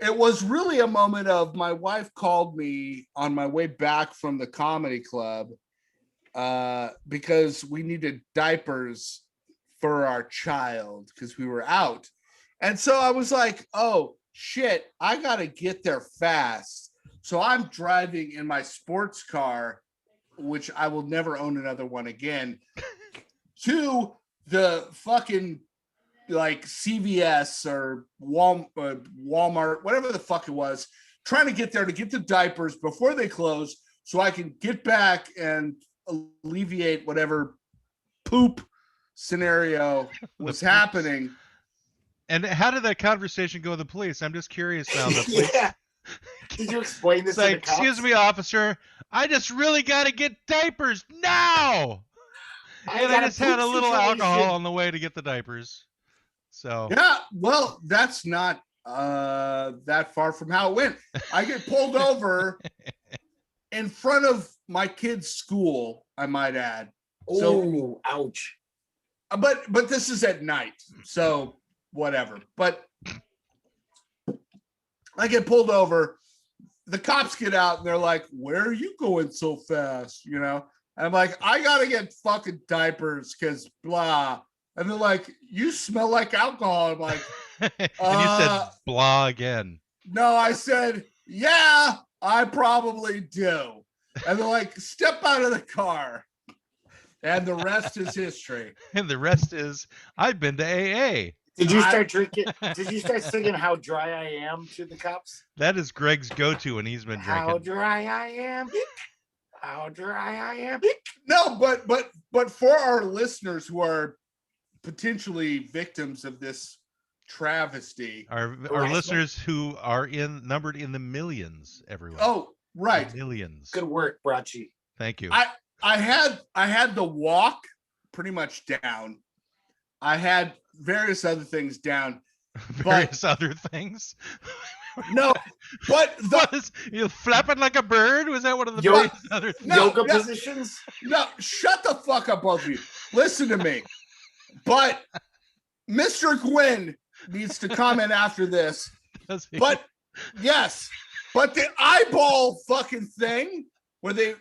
It was really a moment of my wife called me on my way back from the comedy club because we needed diapers for our child because we were out. And so I was like, oh, shit, I got to get there fast. So I'm driving in my sports car, which I will never own another one again, to the fucking like CVS or Walmart, whatever the fuck it was, trying to get there to get the diapers before they close so I can get back and alleviate whatever poop scenario was happening. And how did that conversation go with the police? I'm just curious now. The police, Yeah. Did you explain this it's to the like, cops? excuse me, officer, I just really got to get diapers now. And I got a just had a poop little situation. alcohol on the way to get the diapers. So Yeah, well, that's not that far from how it went. I get pulled over in front of my kid's school, I might add. Oh, ouch. But this is at night, so whatever. But I get pulled over. The cops get out and they're like, "Where are you going so fast?" You know, and I'm like, "I gotta get fucking diapers because blah." And they're like, "You smell like alcohol." I'm like, and you said blah again. "No," I said, "Yeah, I probably do." And they're like, "Step out of the car." And the rest is history. And the rest is, I've been to AA. Did you start drinking? Did you start singing "How Dry I Am" to the cops? That is Greg's go-to when he's been How drinking. dry I am. How dry I am. No, but for our listeners who are potentially victims of this travesty. Our listeners who are numbered in the millions, everyone. Oh, right. The millions. Good work, Brachi. Thank you. I had the walk pretty much down. I had various other things down. Various other things. No, but you flapping like a bird? Was that one of the Yoga, various other things? Yoga positions? No, shut the fuck up, both of you. Listen to me. But Mr. Gwinn needs to comment after this. But yes, but the eyeball fucking thing where they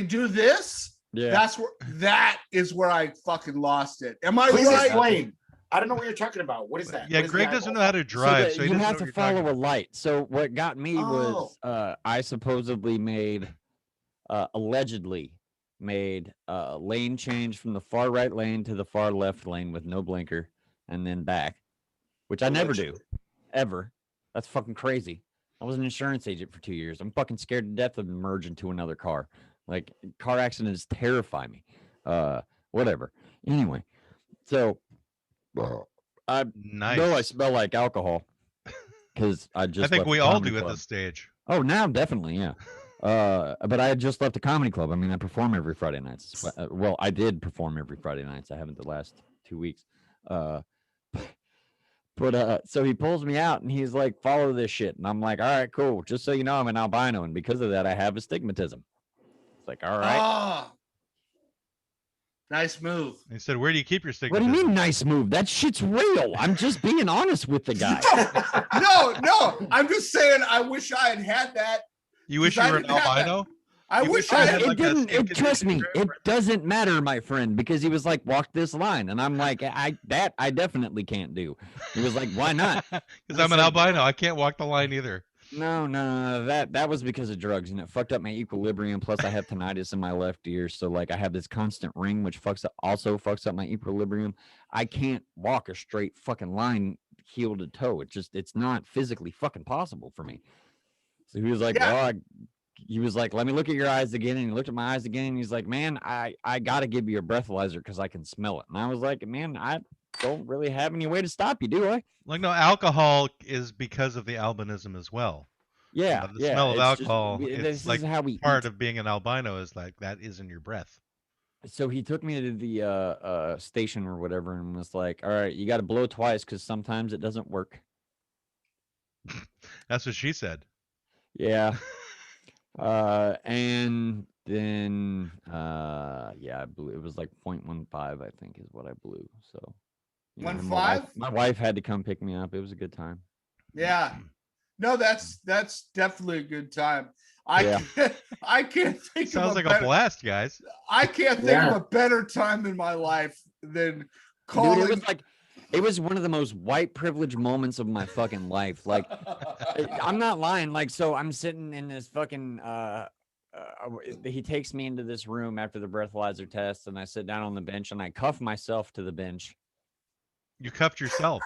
do this. Yeah. That is where I fucking lost it. Am I Please right? explain. I don't know what you're talking about. What is that? Yeah, Greg doesn't know how to drive, so you have to follow a light. So what got me was I supposedly allegedly made a lane change from the far right lane to the far left lane with no blinker and then back, which I never do, ever. That's fucking crazy. I was an insurance agent for 2 years. I'm fucking scared to death of merging to another car. Like, car accidents terrify me. Whatever. Anyway, so I know I smell like alcohol because I think we all do at this stage. Oh, now definitely, yeah. But I had just left the comedy club. I mean, I perform every Friday nights. Well, I did perform every Friday nights. I haven't the last 2 weeks. But so he pulls me out and he's like, "Follow this shit." And I'm like, "All right, cool. Just so you know, I'm an albino, and because of that, I have astigmatism." It's like, "All right." Oh, nice move. He said, "Where do you keep your What astigmatism?" do you mean, nice move? That shit's real. I'm just being honest with the guy. No. I'm just saying. I wish I had that. You wish you were an albino? I wish I had. It didn't. Trust me, it doesn't matter, my friend, because he was like, "Walk this line," and I'm like, I definitely can't do. He was like, "Why not?" Because I'm an albino. I can't walk the line either. No. That was because of drugs, and it fucked up my equilibrium. Plus, I have tinnitus in my left ear, so like I have this constant ring, which also fucks up my equilibrium. I can't walk a straight fucking line, heel to toe. It's not physically fucking possible for me. So he was like, he was like, "Let me look at your eyes again." And he looked at my eyes again, and he's like, "Man, I got to give you a breathalyzer because I can smell it." And I was like, "Man, I don't really have any way to stop you, do I?" Like, no, alcohol is because of the albinism as well. Yeah, the smell of alcohol is like how we part eat. of being an albino is like that is in your breath. So he took me to the station or whatever and was like, "All right, you got to blow twice because sometimes it doesn't work." That's what she said. Yeah. And then I blew. It was like 0.15, I think, is what I blew. So 1.5? My wife had to come pick me up. It was a good time. Yeah. No, that's definitely a good time. I can't think Sounds of like a blast, guys. I can't think of a better time in my life than calling. Dude, it was one of the most white privilege moments of my fucking life. Like, I'm not lying. Like, so I'm sitting in this fucking, he takes me into this room after the breathalyzer test, and I sit down on the bench, and I cuff myself to the bench. You cuffed yourself.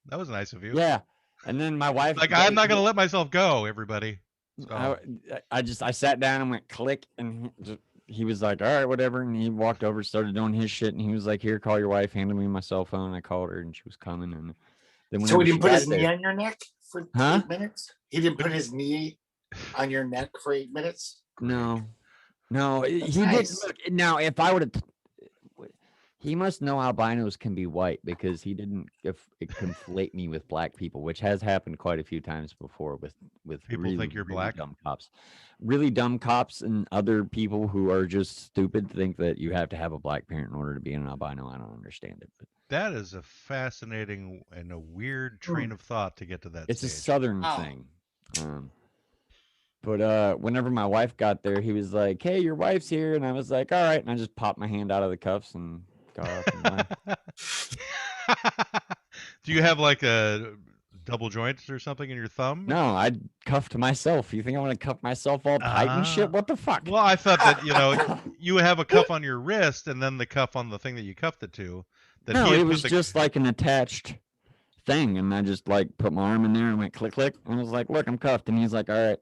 That was nice of you. Yeah. And then my wife. Like, I'm not going to let myself go, everybody. So. I sat down and went click, and he was like, "All right, whatever." And he walked over, started doing his shit. And he was like, "Here, call your wife." Handed me my cell phone. I called her and she was coming. And Then So whenever he she didn't put got his knee there- on your neck for Huh? 8 minutes? He didn't put his knee on your neck for 8 minutes? No, he That's did. nice. Look, now, if I would have, he must know albinos can be white because he didn't conflate me with black people, which has happened quite a few times before with People really, think you're really black? dumb cops. Really dumb cops and other people who are just stupid think that you have to have a black parent in order to be an albino. I don't understand it. But That is a fascinating and a weird train of thought to get to that it's a stage. southern Wow. thing. But whenever my wife got there, he was like, "Hey, your wife's here," and I was like, "All right," and I just popped my hand out of the cuffs and got off. And left. Do you have like a double joint or something in your thumb? No, I cuffed myself. You think I want to cuff myself all tight and shit? What the fuck? Well, I thought that you have a cuff on your wrist and then the cuff on the thing that you cuffed it to. That No, he had it put was the- just like an attached thing, and I just like put my arm in there and went click click, and I was like, "Look, I'm cuffed," and he's like, "All right."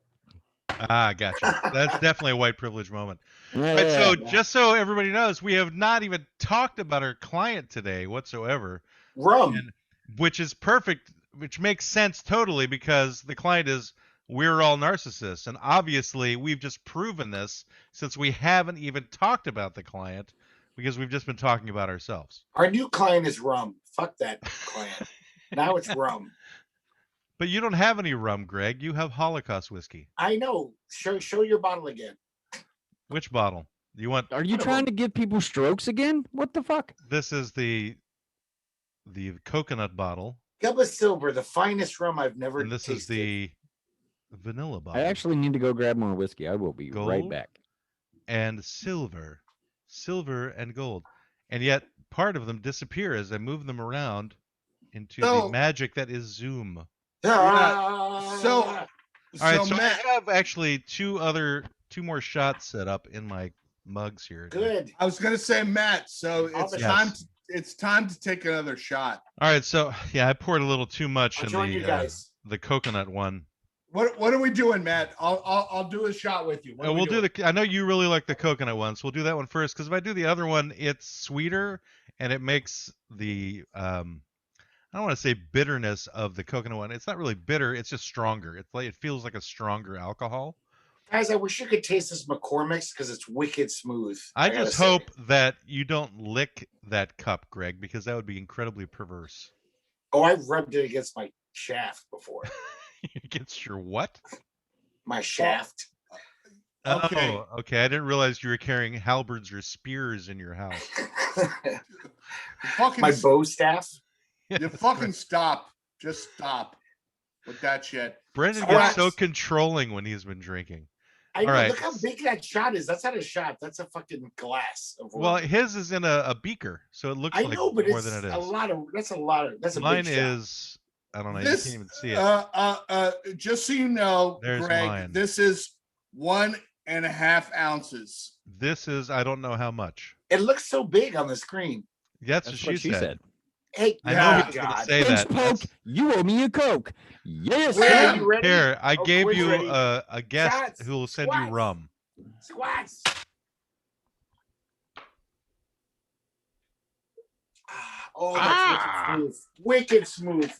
Gotcha. That's definitely a white privilege moment. Yeah, Right, so yeah. just so everybody knows, we have not even talked about our client today whatsoever, Rum. which is perfect, which makes sense totally because the client is we're all narcissists, and obviously we've just proven this since we haven't even talked about the client because we've just been talking about ourselves. Our new client is rum. Fuck that client. Now it's rum. But you don't have any rum, Greg. You have Holocaust whiskey. I know. Show your bottle again. Which bottle? You want? Are you trying to give people strokes again? What the fuck? This is the coconut bottle, Gubba Silver, the finest rum I've never and this tasted. is the vanilla bottle. I actually need to go grab more whiskey. I will be right Gold? back. And silver and gold, and yet part of them disappear as I move them around into the So- magic that is Zoom. Ah! So, All right, so Matt, I have actually two more shots set up in my mugs here. Good. I was gonna say Matt. So it's Yes. time. It's time to take another shot. All right, so yeah, I poured a little too much I'll in join you guys. the coconut one. What are we doing, Matt? I'll do a shot with you. What are we We'll do doing? I know you really like the coconut one, so we'll do that one first. Because if I do the other one, it's sweeter and it makes the I don't want to say bitterness of the coconut one. It's not really bitter. It's just stronger. It's like it feels like a stronger alcohol. Guys, I wish you could taste this McCormick's because it's wicked smooth. I gotta just say. hope that you don't lick that cup, Greg, because that would be incredibly perverse. Oh, I've rubbed it against my shaft before. Against your what? My shaft. Okay. Oh, okay. I didn't realize you were carrying halberds or spears in your house. Fucking, My bow staff. you fucking stop. Just stop with that shit. Brendan All gets right. so controlling when he's been drinking. I know. All right. Look how big that shot is. That's not a shot. That's a fucking glass. Of Well, rum. his is in a beaker, so it looks I like know, but more it's than it is. a lot of. That's a lot of. That's a Mine big shot. is, I don't know, This, you can't even see it. Just so you know, There's Greg, mine. this is 1.5 ounces. This is, I don't know how much. It looks so big on the screen. That's, That's what she said. Hey, I Yeah, know he was going to God. say Pinch that. poke. That's- You owe me a Coke. Yes, Where sir. are you ready? Here, I Oh, gave Quinn's you ready. a guest Shots. who will send you Squats. rum. Squats. Oh, that's wicked smooth. Wicked smooth.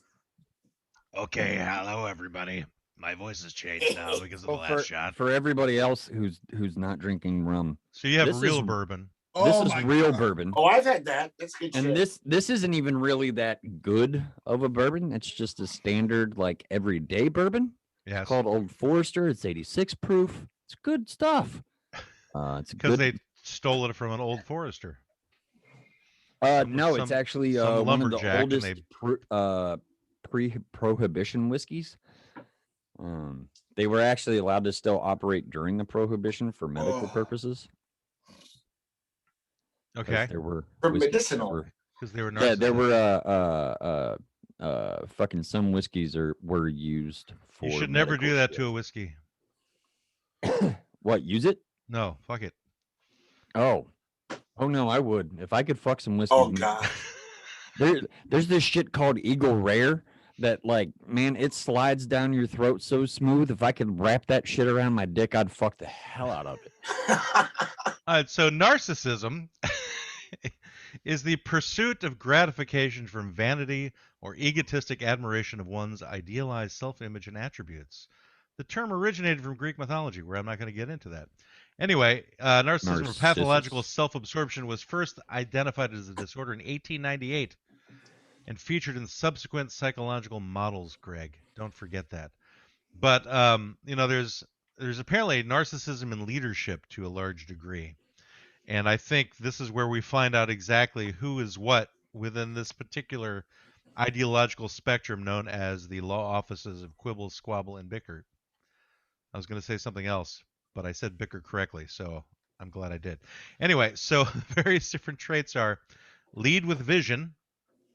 Okay, hello everybody. My voice has changed now because of Well, the last shot. for everybody else who's not drinking rum, So you have this real is- bourbon. Oh this is my real God. bourbon. Oh, I've had that. That's good And shit. this isn't even really that good of a bourbon. It's just a standard like everyday bourbon. Yes. It's called Old Forester. It's 86 proof. It's good stuff. It's Because good. they stole it from an old forester. No, it's some- actually some one of the lumberjack and oldest they- pre-prohibition whiskeys. They were actually allowed to still operate during the prohibition for medical Oh. purposes. 'cause Okay. there were For whiskeys that medicinal. were- Because they were Yeah, there narcissists. were fucking some whiskeys were used for. You should never do medical that shit. to a whiskey. What? Use it? No, fuck it. Oh no, I would if I could fuck some whiskey. Oh God. There's this shit called Eagle Rare that like man, it slides down your throat so smooth. If I could wrap that shit around my dick, I'd fuck the hell out of it. All right, so narcissism is the pursuit of gratification from vanity or egotistic admiration of one's idealized self-image and attributes. The term originated from Greek mythology, where I'm not going to get into that. Anyway, narcissism or pathological Narcissus. self-absorption was first identified as a disorder in 1898 and featured in subsequent psychological models, Greg. Don't forget that. But, there's apparently narcissism in leadership to a large degree. And I think this is where we find out exactly who is what within this particular ideological spectrum known as the law offices of Quibble, Squabble, and Bicker. I was going to say something else, but I said Bicker correctly, so I'm glad I did. Anyway, so various different traits are lead with vision.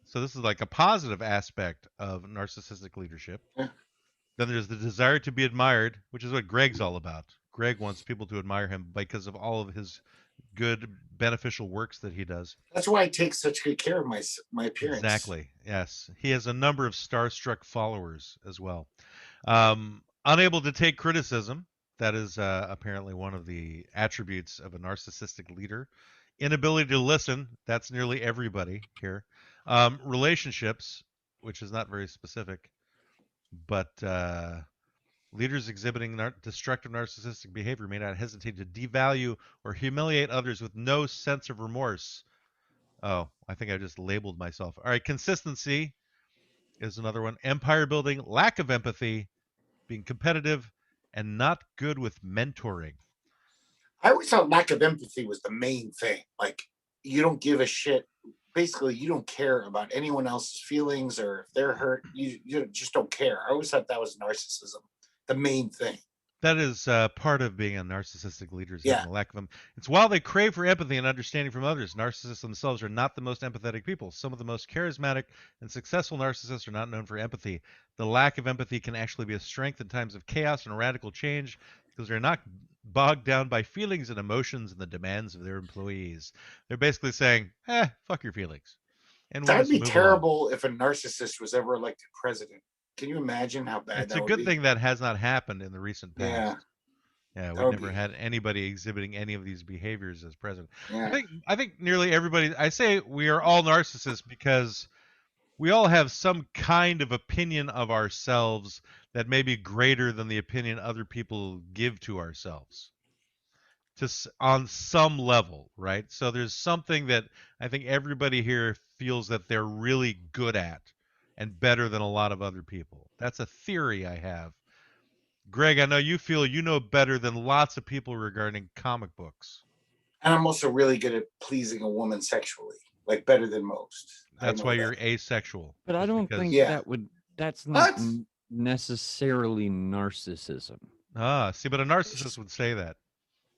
So this is like a positive aspect of narcissistic leadership. Yeah. Then there's the desire to be admired, which is what Greg's all about. Greg wants people to admire him because of all of his good, beneficial works that he does. That's why I take such good care of my appearance. Exactly. Yes. He has a number of starstruck followers as well. Unable to take criticism. That is apparently one of the attributes of a narcissistic leader. Inability to listen. That's nearly everybody here. Relationships, which is not very specific, but leaders exhibiting destructive narcissistic behavior may not hesitate to devalue or humiliate others with no sense of remorse. Oh, I think I just labeled myself. All right, consistency is another one. Empire building, lack of empathy, being competitive, and not good with mentoring. I always thought lack of empathy was the main thing. Like, you don't give a shit. Basically, you don't care about anyone else's feelings, or if they're hurt, you just don't care. I always thought that was narcissism, the main thing. That is part of being a narcissistic leader, is Yeah. having a lack of them. It's while they crave for empathy and understanding from others, narcissists themselves are not the most empathetic people. Some of the most charismatic and successful narcissists are not known for empathy. The lack of empathy can actually be a strength in times of chaos and radical change because they're not bogged down by feelings and emotions and the demands of their employees. They're basically saying, fuck your feelings. And we'll That'd just be move terrible if a narcissist was ever elected president. Can you imagine how on. bad It's that a would good be? thing that has not happened in the recent past. Yeah. Yeah, That we've would never be- had anybody exhibiting any of these behaviors as president. Yeah. I think nearly everybody. I say we are all narcissists because we all have some kind of opinion of ourselves that may be greater than the opinion other people give to ourselves. On some level, right? So there's something that I think everybody here feels that they're really good at and better than a lot of other people. That's a theory I have. Greg, I know you feel you know better than lots of people regarding comic books. And I'm also really good at pleasing a woman sexually, like better than most. I That's know why that. you're asexual. But I is don't because- think Yeah. that's not What? necessarily narcissism. See, but a narcissist would say that.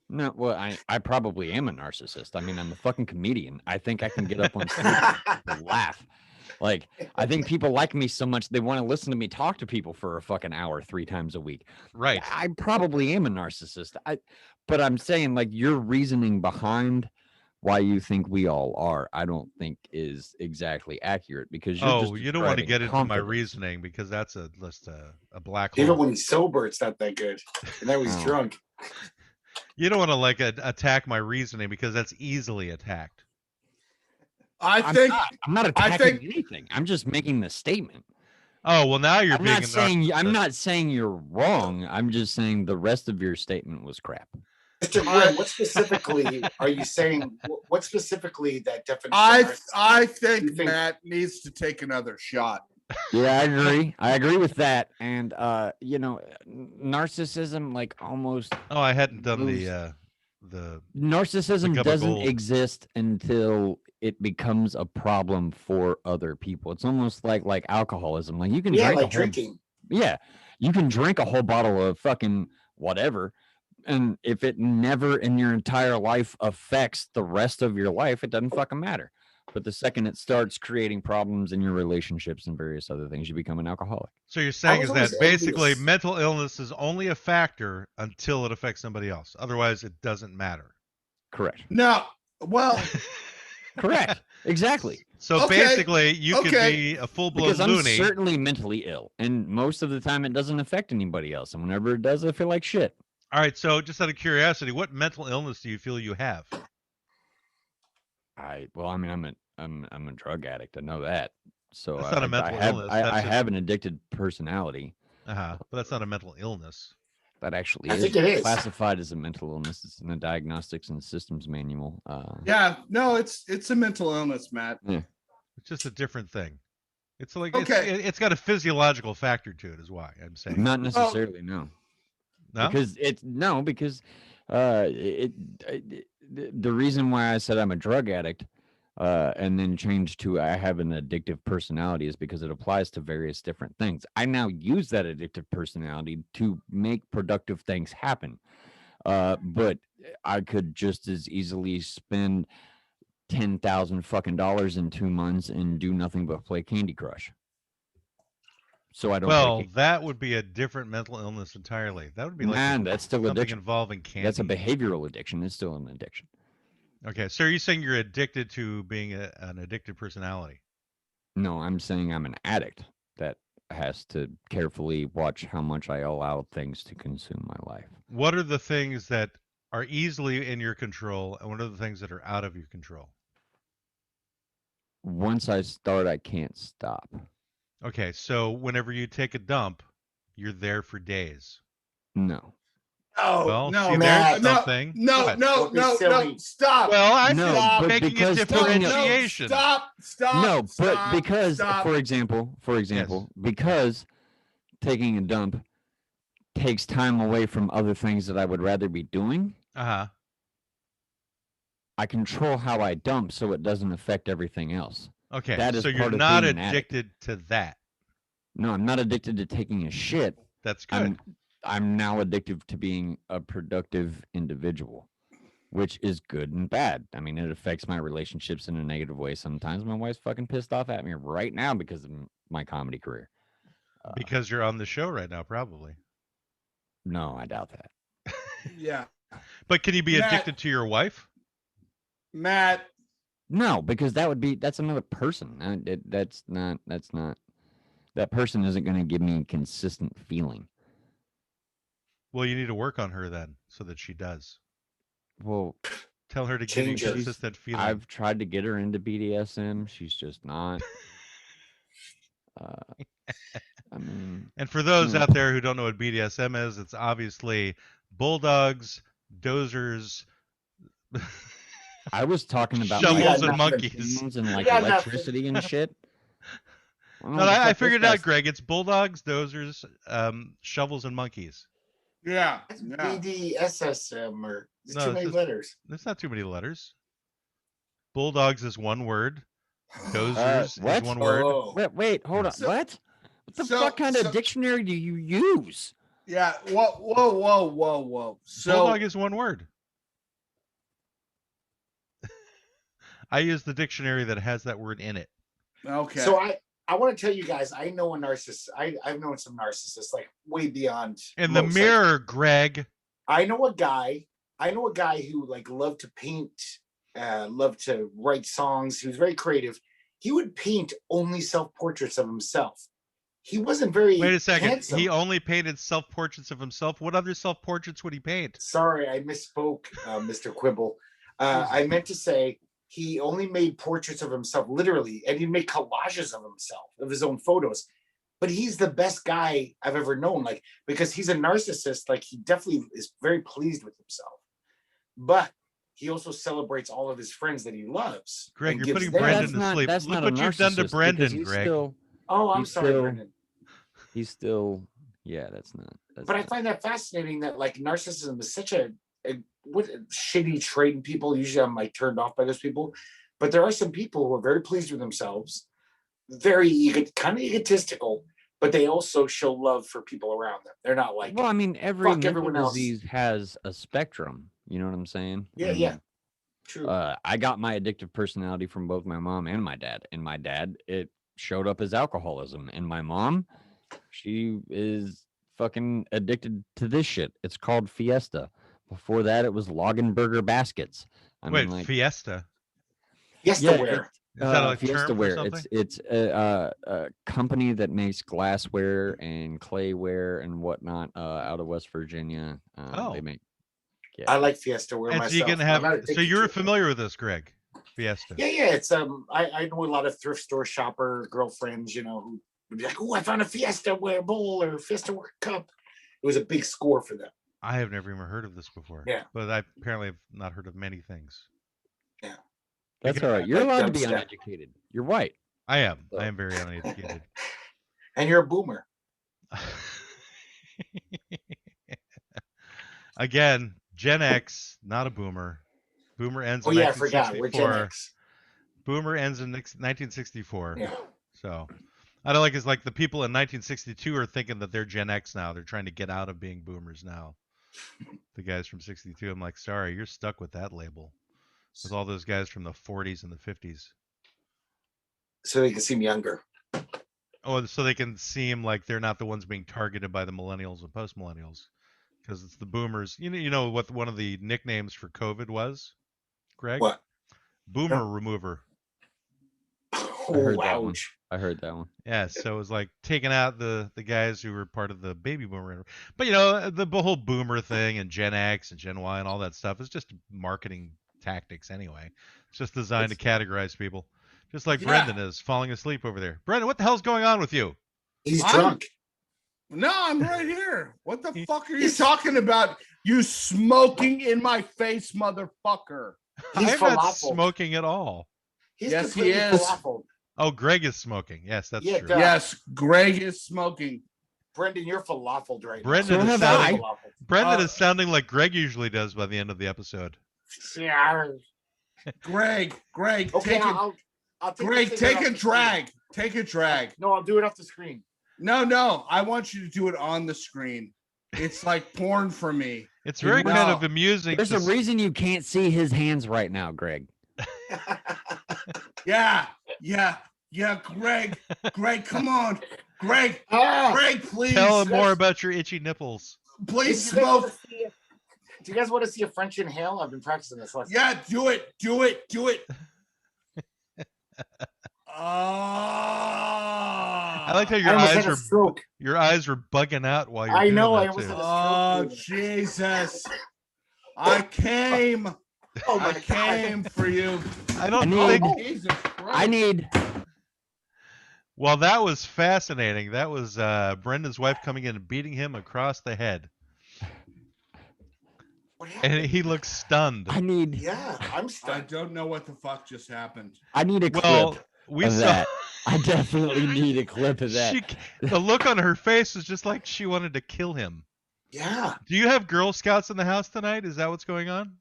No, well, I probably am a narcissist. I mean, I'm a fucking comedian. I think I can get up on stage and make people laugh. Like, I think people like me so much they want to listen to me talk to people for a fucking hour 3 times a week. Right. I probably am a narcissist. But I'm saying, like, your reasoning behind why you think we all are, I don't think is exactly accurate, because you're just You don't want to describing get into my confidence. reasoning because that's just a black Even hole. when he's sober, it's not that good. And now he's Oh. drunk. You don't want to attack my reasoning because that's easily attacked. I think I'm not I attacking think- anything. I'm just making the statement. Oh well, now you're I'm being not a saying I'm narcissist. not saying you're wrong. I'm just saying the rest of your statement was crap. Mr. Gwinn, what specifically are you saying? What specifically that definition? I think You think- Matt needs to take another shot. Yeah, I agree. I agree with that. And narcissism, like, almost Oh, I hadn't done moves- the narcissism Pick up a doesn't gold. exist until it becomes a problem for other people. It's almost like alcoholism. Like, you can Yeah, drink like a whole, drinking. yeah, you can drink a whole bottle of fucking whatever, and if it never in your entire life affects the rest of your life, it doesn't fucking matter. But the second it starts creating problems in your relationships and various other things, you become an alcoholic. So you're saying was is that always basically envious. mental illness is only a factor until it affects somebody else. Otherwise, it doesn't matter. Correct. No, well, Correct. Exactly. So Okay, basically, you could okay. be a full-blown Because I'm loony. certainly mentally ill, and most of the time it doesn't affect anybody else. And whenever it does, I feel like shit. All right. So just out of curiosity, what mental illness do you feel you have? I'm I'm a drug addict. I know that. So That's not a mental illness. I That's just have an addicted personality. but that's not a mental illness. That actually I is think it is. classified as a mental illness. It's in the Diagnostics and Systems Manual. Yeah, no, it's a mental illness, Matt. It's just a different thing. It's like Okay. it's got a physiological factor to it, is why I'm saying. Not necessarily, no. No? Because the reason why I said I'm a drug addict and then changed to I have an addictive personality is because it applies to various different things. I now use that addictive personality to make productive things happen. But I could just as easily spend $10,000 fucking dollars in 2 months and do nothing but play Candy Crush. So I don't. Well, that would be a different mental illness entirely. That would be like that's still something addiction. involving candy. That's a behavioral addiction. It's still an addiction. Okay, so are you saying you're addicted to being an addicted personality? No, I'm saying I'm an addict that has to carefully watch how much I allow things to consume my life. What are the things that are easily in your control, and what are the things that are out of your control? Once I start, I can't stop. Okay, so whenever you take a dump, you're there for days. No. Oh, Well, no, see, Matt. there's something. No, What? no, Don't be no, silly. stop. Well, I'm No, just but making a because differentiation. Stop. No, but stop, because, stop. for example, because taking a dump takes time away from other things that I would rather be doing, Uh-huh. I control how I dump so it doesn't affect everything else. Okay, That is so you're part of not being an addict. addicted to that. No, I'm not addicted to taking a shit. That's good. I'm now addicted to being a productive individual, which is good and bad. I mean, it affects my relationships in a negative way. Sometimes my wife's fucking pissed off at me right now because of my comedy career. Because you're on the show right now, probably. No, I doubt that. Yeah, But can you be Matt- addicted to your wife? Matt. No, because that's another person. That's not. That person isn't going to give me consistent feeling. Well, you need to work on her then, so that she does. Well, Tell her to give you Change her. consistent feeling. I've tried to get her into BDSM. She's just not. I mean, And for those Hmm. out there who don't know what BDSM is, it's obviously bulldogs, dozers, I was talking about shovels, got and nothing. monkeys. machines and like got nothing. electricity and shit. No, I figured it out, Greg. It's bulldogs, dozers, shovels, and monkeys. Yeah, That's yeah. BDSSM or there's No, too many it's letters. There's not too many letters. Bulldogs is one word. Dozers what? is one word. Oh, Wait, hold on. So- What? What the so- fuck kind of so- dictionary do you use? Yeah. Whoa. So Bulldog is one word. I use the dictionary that has that word in it. okay. so I want to tell you guys, I know a narcissist. I've known some narcissists like way beyond. In the most. mirror, Greg. I know a guy who like loved to paint, loved to write songs. He was very creative. He would paint only self-portraits of himself. He wasn't very Wait a second. handsome. He only painted self-portraits of himself. What other self-portraits would he paint? Sorry, I misspoke, Mr. Quibble. I meant to say he only made portraits of himself, literally, and he'd make collages of himself, of his own photos. But he's the best guy I've ever known, like, because he's a narcissist. Like, he definitely is very pleased with himself. But he also celebrates all of his friends that he loves. Greg, and you're gives putting them- Brendan to sleep. That's Look not what a you've done to narcissist, Brendan, because he's Greg. Oh, I'm he's sorry, still- Brendan. He's still, yeah, that's not. But I find that fascinating that like narcissism is such a what a shitty trait in people. Usually I'm like turned off by those people. But there are some people who are very pleased with themselves, very kind of egotistical, but they also show love for people around them. They're not like, Well, I mean, every fuck mental everyone else. disease has a spectrum. You know what I'm saying? yeah, I mean, yeah, true. I got my addictive personality from both my mom and my dad. And my dad, it showed up as alcoholism. And my mom, she is fucking addicted to this shit. It's called Fiesta. Before that, it was Burger baskets. I Wait, mean, like, Fiesta. Yes, yeah, to wear. Is that a Fiesta term for ware. something? It's a company that makes glassware and clayware and whatnot out of West Virginia. Oh. They make. I like Fiesta wear And myself. so you can I'm not have. So addicted you're to it. familiar with this, Greg? Fiesta. Yeah. It's I know a lot of thrift store shopper girlfriends, who would be like, "Oh, I found a Fiesta bowl or Fiesta cup." It was a big score for them. I have never even heard of this before. Yeah. But I apparently have not heard of many things. Yeah. That's all right. You're Like allowed to be dubstep. uneducated. You're white. I am. So- I am very uneducated. And you're a boomer. Again, Gen X, not a boomer. Boomer ends Oh in yeah, I forgot. We're 1964. Gen X. Boomer ends in 1964. Yeah. So I don't like it's like the people in 1962 are thinking that they're Gen X now. They're trying to get out of being boomers now. The guys from 62. I'm like, sorry, you're stuck with that label. With all those guys from the 40s and the 50s. So they can seem younger. Oh, so they can seem like they're not the ones being targeted by the millennials and post-millennials. Because it's the boomers. You know what one of the nicknames for COVID was, Greg? What? Boomer No. remover. Oh, heard that one. ouch. I heard that one. Yeah, so it was like taking out the guys who were part of the baby boomer. But the whole boomer thing and Gen X and Gen Y and all that stuff is just marketing tactics anyway. It's just designed to categorize people. Just like Yeah. Brendan is falling asleep over there. Brendan, what the hell's going on with you? He's I'm- drunk. No, I'm right here. What the fuck are you talking about? You smoking in my face, motherfucker. He's I'm not falafel. smoking at all. He's Yes, he completely is. falafel. Oh, Greg is smoking. Yes, that's Yeah, true. duh. Yes, Greg is smoking. Brendan, you're falafeled right Brendan now. So is have I. sounding, Brendan Uh, is sounding like Greg usually does by the end of the episode. Yeah. Greg, Okay, take I'll take Greg, the take cigarette a off the drag. Take a drag. screen. No, I'll do it off the screen. No, I want you to do it on the screen. It's like porn for me. It's very No. kind of amusing. There's to a reason you can't see his hands right now, Greg. Yeah, Greg, come on. Greg, Ah, please. tell him more about your itchy nipples. Please do you guys wanna smoke. see it? Do you guys want to see a French inhale? I've been practicing this lesson. Yeah, do it. I like how I almost had a stroke. your eyes were bugging out while you're I doing know, I that almost too. had Oh, stroke. Jesus. I came. Oh my I came for you. I don't need- think. Jesus Christ. I need Well, that was fascinating. That was Brendan's wife coming in and beating him across the head, What happened? and he looked stunned. Yeah, I'm I stuck. don't know what the fuck just happened. I need a Well, clip we of saw that. I definitely need a clip of that. the look on her face was just like she wanted to kill him. Yeah. Do you have Girl Scouts in the house tonight? Is that what's going on?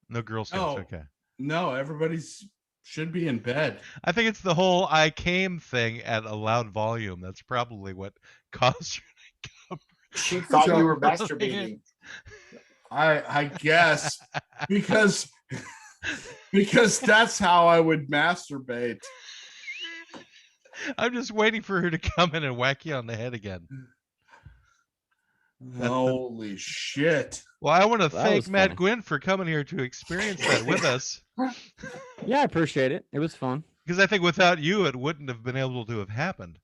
No Girl Scouts. No. Okay. No, everybody's should be in bed. I think it's the whole "I came" thing at a loud volume. That's probably what caused you. She thought you were masturbating. I guess because that's how I would masturbate. I'm just waiting for her to come in and whack you on the head again. Holy shit. Well, I want to That thank was Matt funny. Gwinn for coming here to experience that with us. Yeah, I appreciate it. It was fun. Because I think without you, it wouldn't have been able to have happened.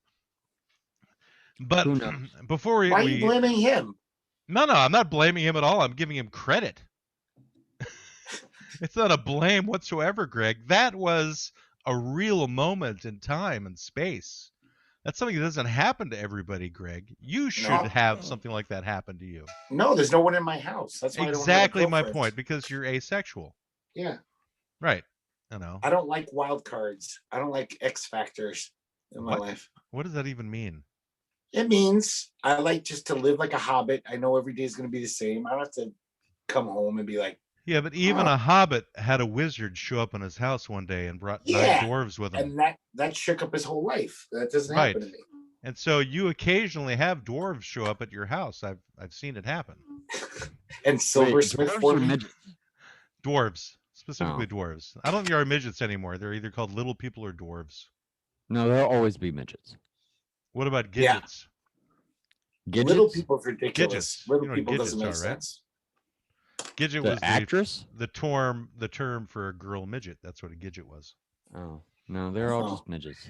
But Who knows? before Why are you blaming him? No, I'm not blaming him at all. I'm giving him credit. It's not a blame whatsoever, Greg. That was a real moment in time and space. That's something that doesn't happen to everybody, Greg. You should No. have something like that happen to you. No, there's no one in my house. That's why Exactly I don't have a my girlfriend. point, because you're asexual. Yeah. Right. I know. I don't like wild cards. I don't like X factors in my What? life. What does that even mean? It means I like just to live like a hobbit. I know every day is going to be the same. I don't have to come home and be like, Yeah, but even a hobbit had a wizard show up in his house one day and brought Yeah, 9 dwarves with him. and that shook up his whole life. That doesn't Right. happen to me. And so you occasionally have dwarves show up at your house. I've seen it happen. And silversmith dwarves for or me. midgets? Dwarves, specifically Oh. dwarves. I don't think there are midgets anymore. They're either called little people or dwarves. No, there'll always be midgets. What about Yeah. gidgets? Gidgets? Little people's ridiculous. Gidgets. Little You know what people doesn't make gidgets are, right? sense. Gidget The was actress? the term for a girl midget. That's what a gidget was. Oh, no, they're all Oh. just midgets.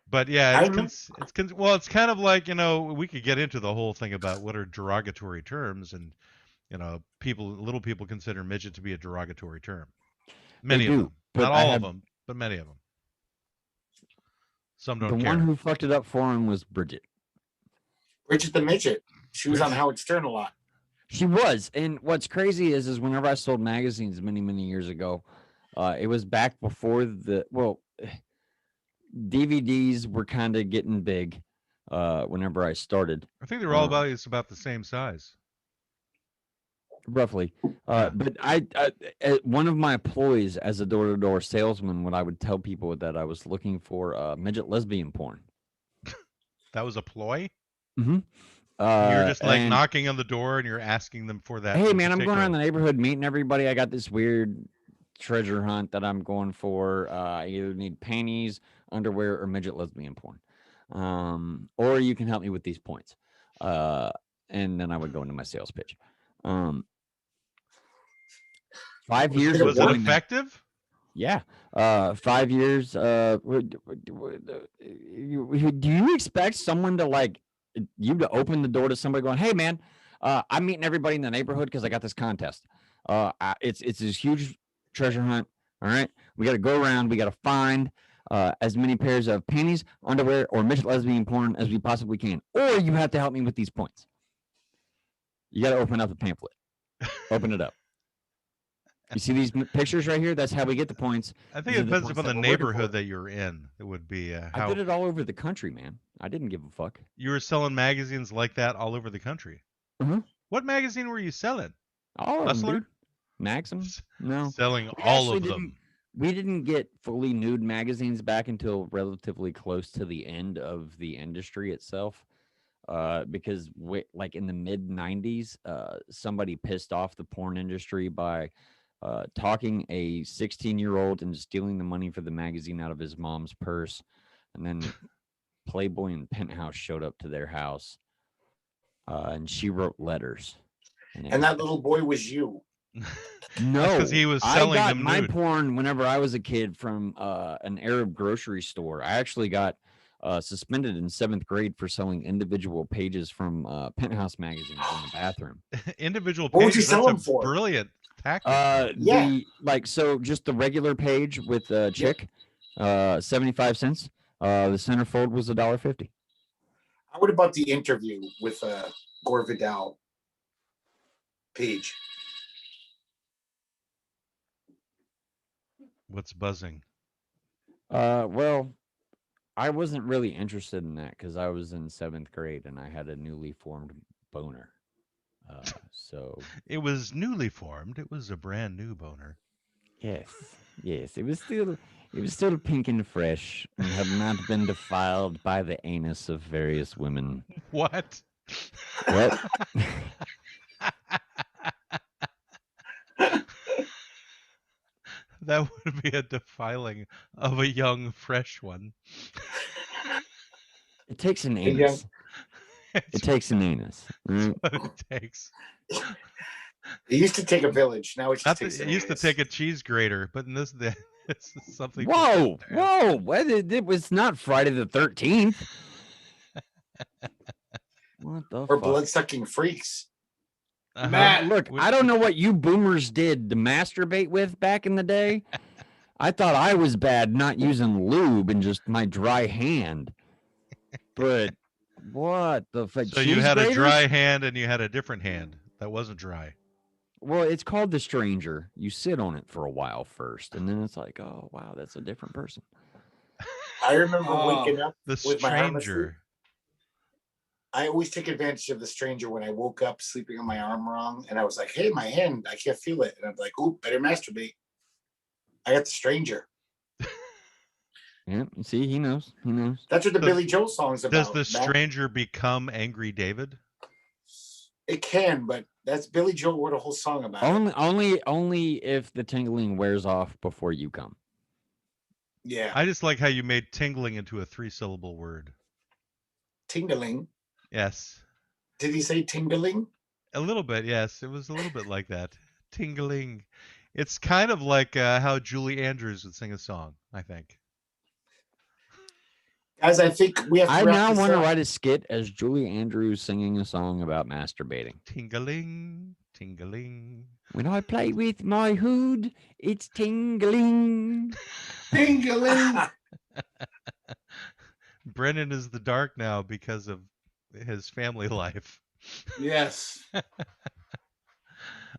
But yeah, I it's kind of like, we could get into the whole thing about what are derogatory terms, and little people consider midget to be a derogatory term. Many They of do. them. Not all of them, but many of them. Some don't The care. one who fucked it up for him was Bridget. Bridget the Midget. She was on Howard Stern a lot. She was, and what's crazy is whenever I sold magazines many years ago, it was back before DVDs were kind of getting big. Whenever I started, I think they're all about the same size, roughly. But I one of my ploys as a door-to-door salesman, when I would tell people that I was looking for midget lesbian porn. That was a ploy. Mm-hmm. You're just like knocking on the door and you're asking them for that. Hey man, I'm going around the neighborhood meeting everybody. I got this weird treasure hunt that I'm going for. I either need panties, underwear, or midget lesbian porn. Or you can help me with these points. And then I would go into my sales pitch. 5 years. Was it effective? Yeah. 5 years. Do you expect someone to you to open the door to somebody going, hey man, I'm meeting everybody in the neighborhood because I got this contest. It's this huge treasure hunt. All right. We got to go around. We got to find as many pairs of panties, underwear, or midget lesbian porn as we possibly can. Or you have to help me with these points. You got to open up the pamphlet. Open it up. You see these pictures right here? That's how we get the points. I think it depends upon the neighborhood that you're in. It would be I did it all over the country, man. I didn't give a fuck. You were selling magazines like that all over the country. Mm-hmm. What magazine were you selling? All of Hustler? them, dude. Maxim? No. Selling all of them. We didn't get fully nude magazines back until relatively close to the end of the industry itself. Because in the mid 90s, somebody pissed off the porn industry by talking a 16-year-old and stealing the money for the magazine out of his mom's purse. And then Playboy and Penthouse showed up to their house. And she wrote letters. And that little boy was you. No, because he was selling I got them my nude. porn whenever I was a kid from an Arab grocery store. I actually got suspended in 7th grade for selling individual pages from Penthouse magazines in the bathroom. Individual What would you pages. sell That's them a for? brilliant tactic. Just the regular page with a chick, 75 cents. The centerfold was $1.50. How about the interview with Gore Vidal page? What's buzzing? Well, I wasn't really interested in that because I was in 7th grade and I had a newly formed boner. So it was newly formed. It was a brand new boner. Yes. It was still pink and fresh and had not been defiled by the anus of various women. What? What? That would be a defiling of a young, fresh one. It takes an anus. It takes an anus. That's what it takes. It used to take a village. Now it used to take a cheese grater, but in this is something. Whoa! It was not Friday the 13th. What the or fuck? blood-sucking freaks. Matt, look, I don't know what you boomers did to masturbate with back in the day. I thought I was bad not using lube and just my dry hand. But what the fuck? So you had a dry hand and you had a different hand that wasn't dry. Well, it's called the stranger. You sit on it for a while first, and then it's like, oh wow, that's a different person. I remember waking up The with my arm asleep. stranger. I always take advantage of the stranger when I woke up sleeping on my arm wrong, and I was like, "Hey, my hand, I can't feel it," and I'm like, "Oop, better masturbate." I got the stranger. Yeah, see, he knows. He knows. That's what the Billy Joel song's about. Does the Matt. stranger become Angry David? It can, but that's Billy Joel wrote a whole song about it. Only if the tingling wears off before you come. Yeah, I just like how you made tingling into a 3-syllable word. tingling. Yes. Did he say tingling? A little bit, yes. It was a little bit like that. Tingling. It's kind of like how Julie Andrews would sing a song, I think. As I think we have to I wrap now this want to up. write a skit as Julie Andrews singing a song about masturbating. Tingling, tingling. When I play with my hood, it's tingling. Ding-a-ling. Brendan is the dark now because of his family life. Yes.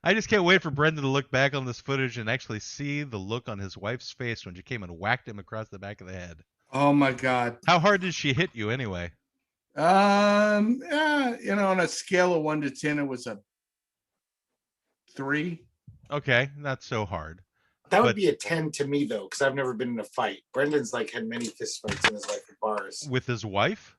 I just can't wait for Brendan to look back on this footage and actually see the look on his wife's face when she came and whacked him across the back of the head. Oh my God. How hard did she hit you anyway? On a scale of 1 to 10, it was a 3. Okay, not so hard. That would But- be a 10 to me though, because I've never been in a fight. Brendan's like had many fist fights in his life at bars. With his wife?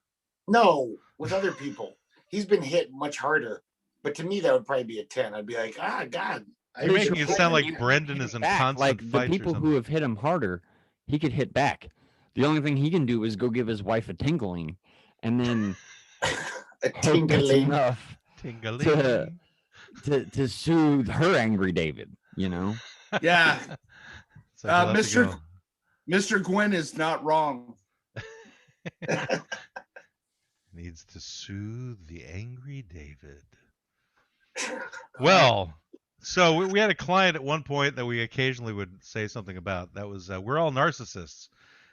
No, with other people. He's been hit much harder. But to me, that would probably be a 10. I'd be like, God. You're making it sound like Brendan is in constant Like the fights or people something. who have hit him harder, he could hit back. The only thing he can do is go give his wife a tingling, and then a hope that's tingling. enough Tingling. to soothe her angry David. You know. Yeah. So he'll have to Mr. go. Mr. Gwinn is not wrong. Needs to soothe the angry David. Well, so we had a client at one point that we occasionally would say something about. That was we're all narcissists.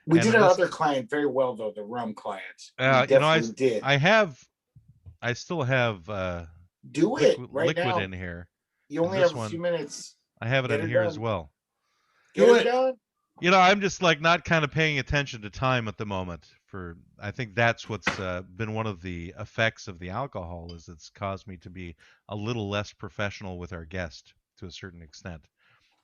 We And did our this- other client very well, though, the rum client. We I definitely did. I still have Do it right liquid now. in here. You only This have a one- few minutes. I have it Get in it here as done. well. Get Do it it. done. I'm just like not kind of paying attention to time at the moment. I think that's what's been one of the effects of the alcohol is it's caused me to be a little less professional with our guest to a certain extent.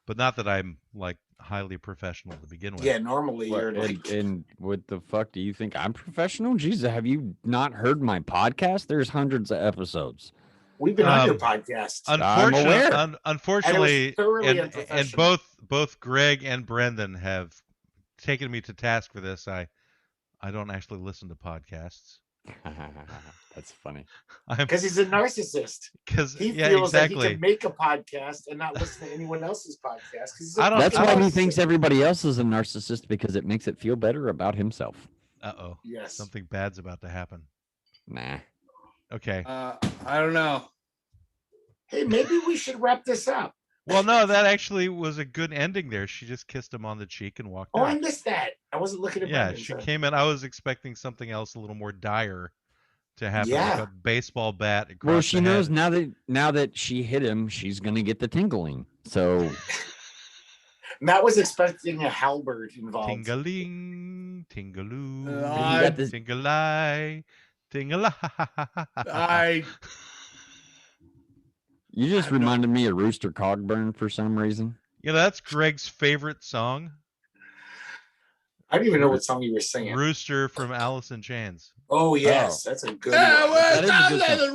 But not that I'm like highly professional to begin with. Yeah, normally you're like, And what the fuck do you think? I'm professional? Jesus, have you not heard my podcast? There's hundreds of episodes. we've been on your Um, podcast. aware. Unfortunately, thoroughly and unprofessional. both Greg and Brendan have taken me to task for this. I don't actually listen to podcasts. That's funny. Because he's a narcissist. Because He yeah, feels that he exactly. can make a podcast and not listen to anyone else's podcast. 'cause he's a I don't- That's I why he don't- thinks everybody else is a narcissist because it makes it feel better about himself. Uh-oh. Yes. Something bad's about to happen. Nah. Okay. I don't know. Hey, maybe we should wrap this up. Well, no, that actually was a good ending there. She just kissed him on the cheek and walked Oh, I out. missed that. I wasn't looking at Yeah, Brendan, she so- came in. I was expecting something else a little more dire to happen, like Yeah. a baseball bat across Well, she the knows head. now that she hit him, she's gonna get the tingling. So Matt was expecting a halberd involved. Tingaling, tingaloo, I- got this- tingalai, tingala. I you just I don't know. reminded me of Rooster Cogburn for some reason. That's Greg's favorite song, I don't even know what song you were singing. Rooster from Alice in Chains. Oh, yes. That's a good Yeah, one. well, That is a good down song.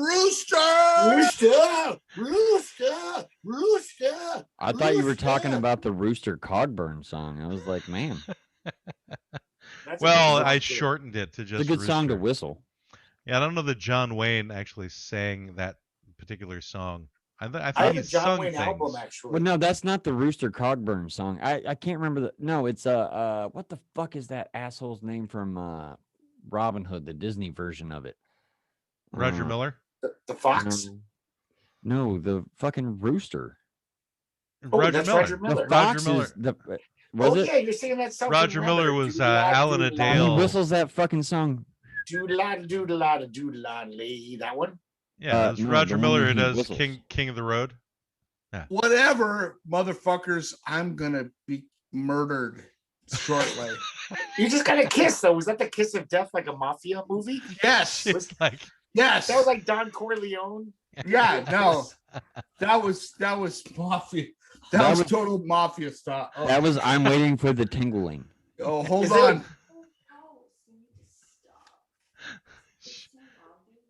the rooster. Rooster. I thought you were talking Rooster. about the Rooster Cogburn song. I was like, man, That's a Well, good I song, too. shortened it to just it's a good song to Rooster. whistle. Yeah, I don't know that John Wayne actually sang that particular song. I think I have a he's John sung Wayne things. album, actually. Well, no, that's not the Rooster Cogburn song. I can't remember the. No, it's what the fuck is that asshole's name from Robin Hood, the Disney version of it? Roger Miller. The Fox. No, the fucking rooster. Oh, Roger that's Miller. Roger Miller. The fox Miller. is the. Was Oh, it? yeah, you're singing that song. from Roger Miller Mother. was, Doodle-la, Alan doodle-la, He Adale. whistles that fucking song. Doodle-la, doodle-la, doodle-la, lay. That one? Yeah, it was no, Roger the one Miller where who he does whistles. King of the Road. Whatever, motherfuckers, I'm gonna be murdered shortly. You just got a kiss, though. Was that the kiss of death, like a mafia movie? Yes, It's like yes. That was like Don Corleone. Yeah, no. That was mafia. That, That was was- total mafia stuff. Oh, That was I'm waiting for the tingling. oh, hold Is there- on.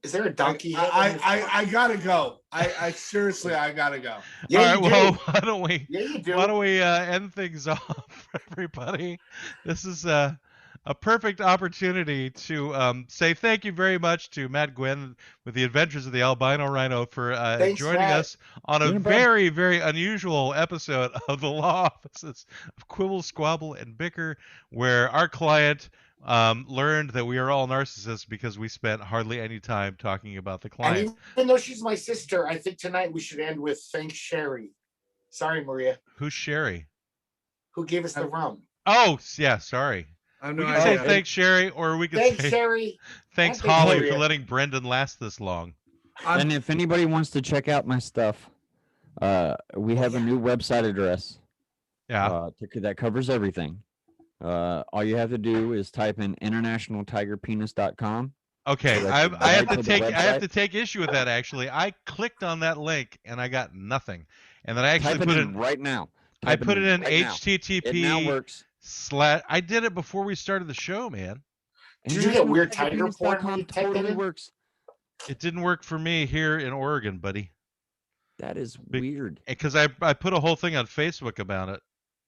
Is there a donkey? head on your phone? I gotta go. I seriously, I gotta go. Yeah, all right, you well, do. why Yeah, you do. don't we end things off, everybody? This is a perfect opportunity to say thank you very much to Matt Gwinn with the Adventures of the Albino Rhino for Thanks, joining Matt. us on a Yeah, bud. very, very unusual episode of the Law Offices of Quibble, Squabble, and Bicker, where our client learned that we are all narcissists because we spent hardly any time talking about the client. And even though she's my sister, I think tonight we should end with thanks Sherry. Sorry, Maria. Who's Sherry? Who gave us the rum? Oh, yeah, sorry. I'm We no can say idea. thanks, Sherry, or we can Thanks, say Sherry. thanks, And thanks, Holly, Maria. for letting Brendan last this long. And if anybody wants to check out my stuff, we have a new website address. Yeah. That covers everything. All you have to do is type in internationaltigerpenis.com. Okay, So I that's have the to take website. take issue with that. Actually, I clicked on that link and I got nothing, and then I actually Type put it it. in right now. I Type put it in right now. HTTP. It now works. I did it before we started the show, man. Did you get weird tiger porn when you Internationaltigerpenis.com typed that totally in? works. It didn't work for me here in Oregon, buddy, That is Big- weird. because I put a whole thing on Facebook about it.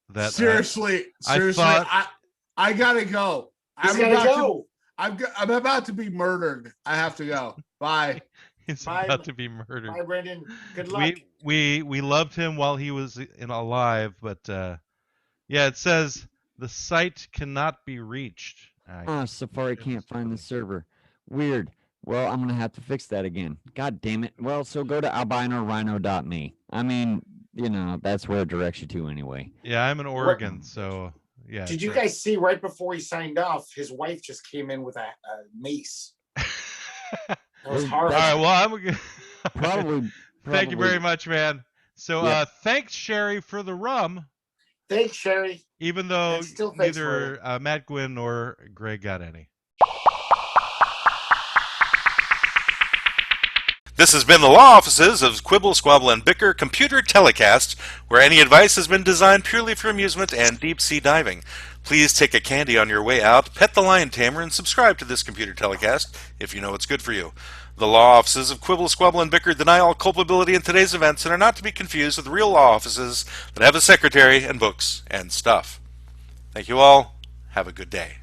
That seriously, I thought- I gotta go. He's gotta go. I'm about to be murdered. I have to go. Bye. he's Bye, about to be murdered. Bye, Brendan. Good luck. We loved him while he was alive, but yeah, it says the site cannot be reached. Safari can't find the server. Weird. Well, I'm gonna have to fix that again. God damn it. Well, so go to albinorhino.me. I mean, that's where it directs you to anyway. Yeah, I'm in Oregon, so yeah. Did you guys see right before he signed off, his wife just came in with a mace. That was All horrible. right, well, I'm Probably. Thank you very much, man. So, Yep. Thanks, Sherry, for the rum. Thanks, Sherry. Even though And still thanks neither Matt Gwinn nor Greg got any. This has been the law offices of Quibble, Squabble, and Bicker Computer Telecast, where any advice has been designed purely for amusement and deep-sea diving. Please take a candy on your way out, pet the lion tamer, and subscribe to this computer telecast if you know what's good for you. The law offices of Quibble, Squabble, and Bicker deny all culpability in today's events and are not to be confused with real law offices that have a secretary and books and stuff. Thank you all. Have a good day.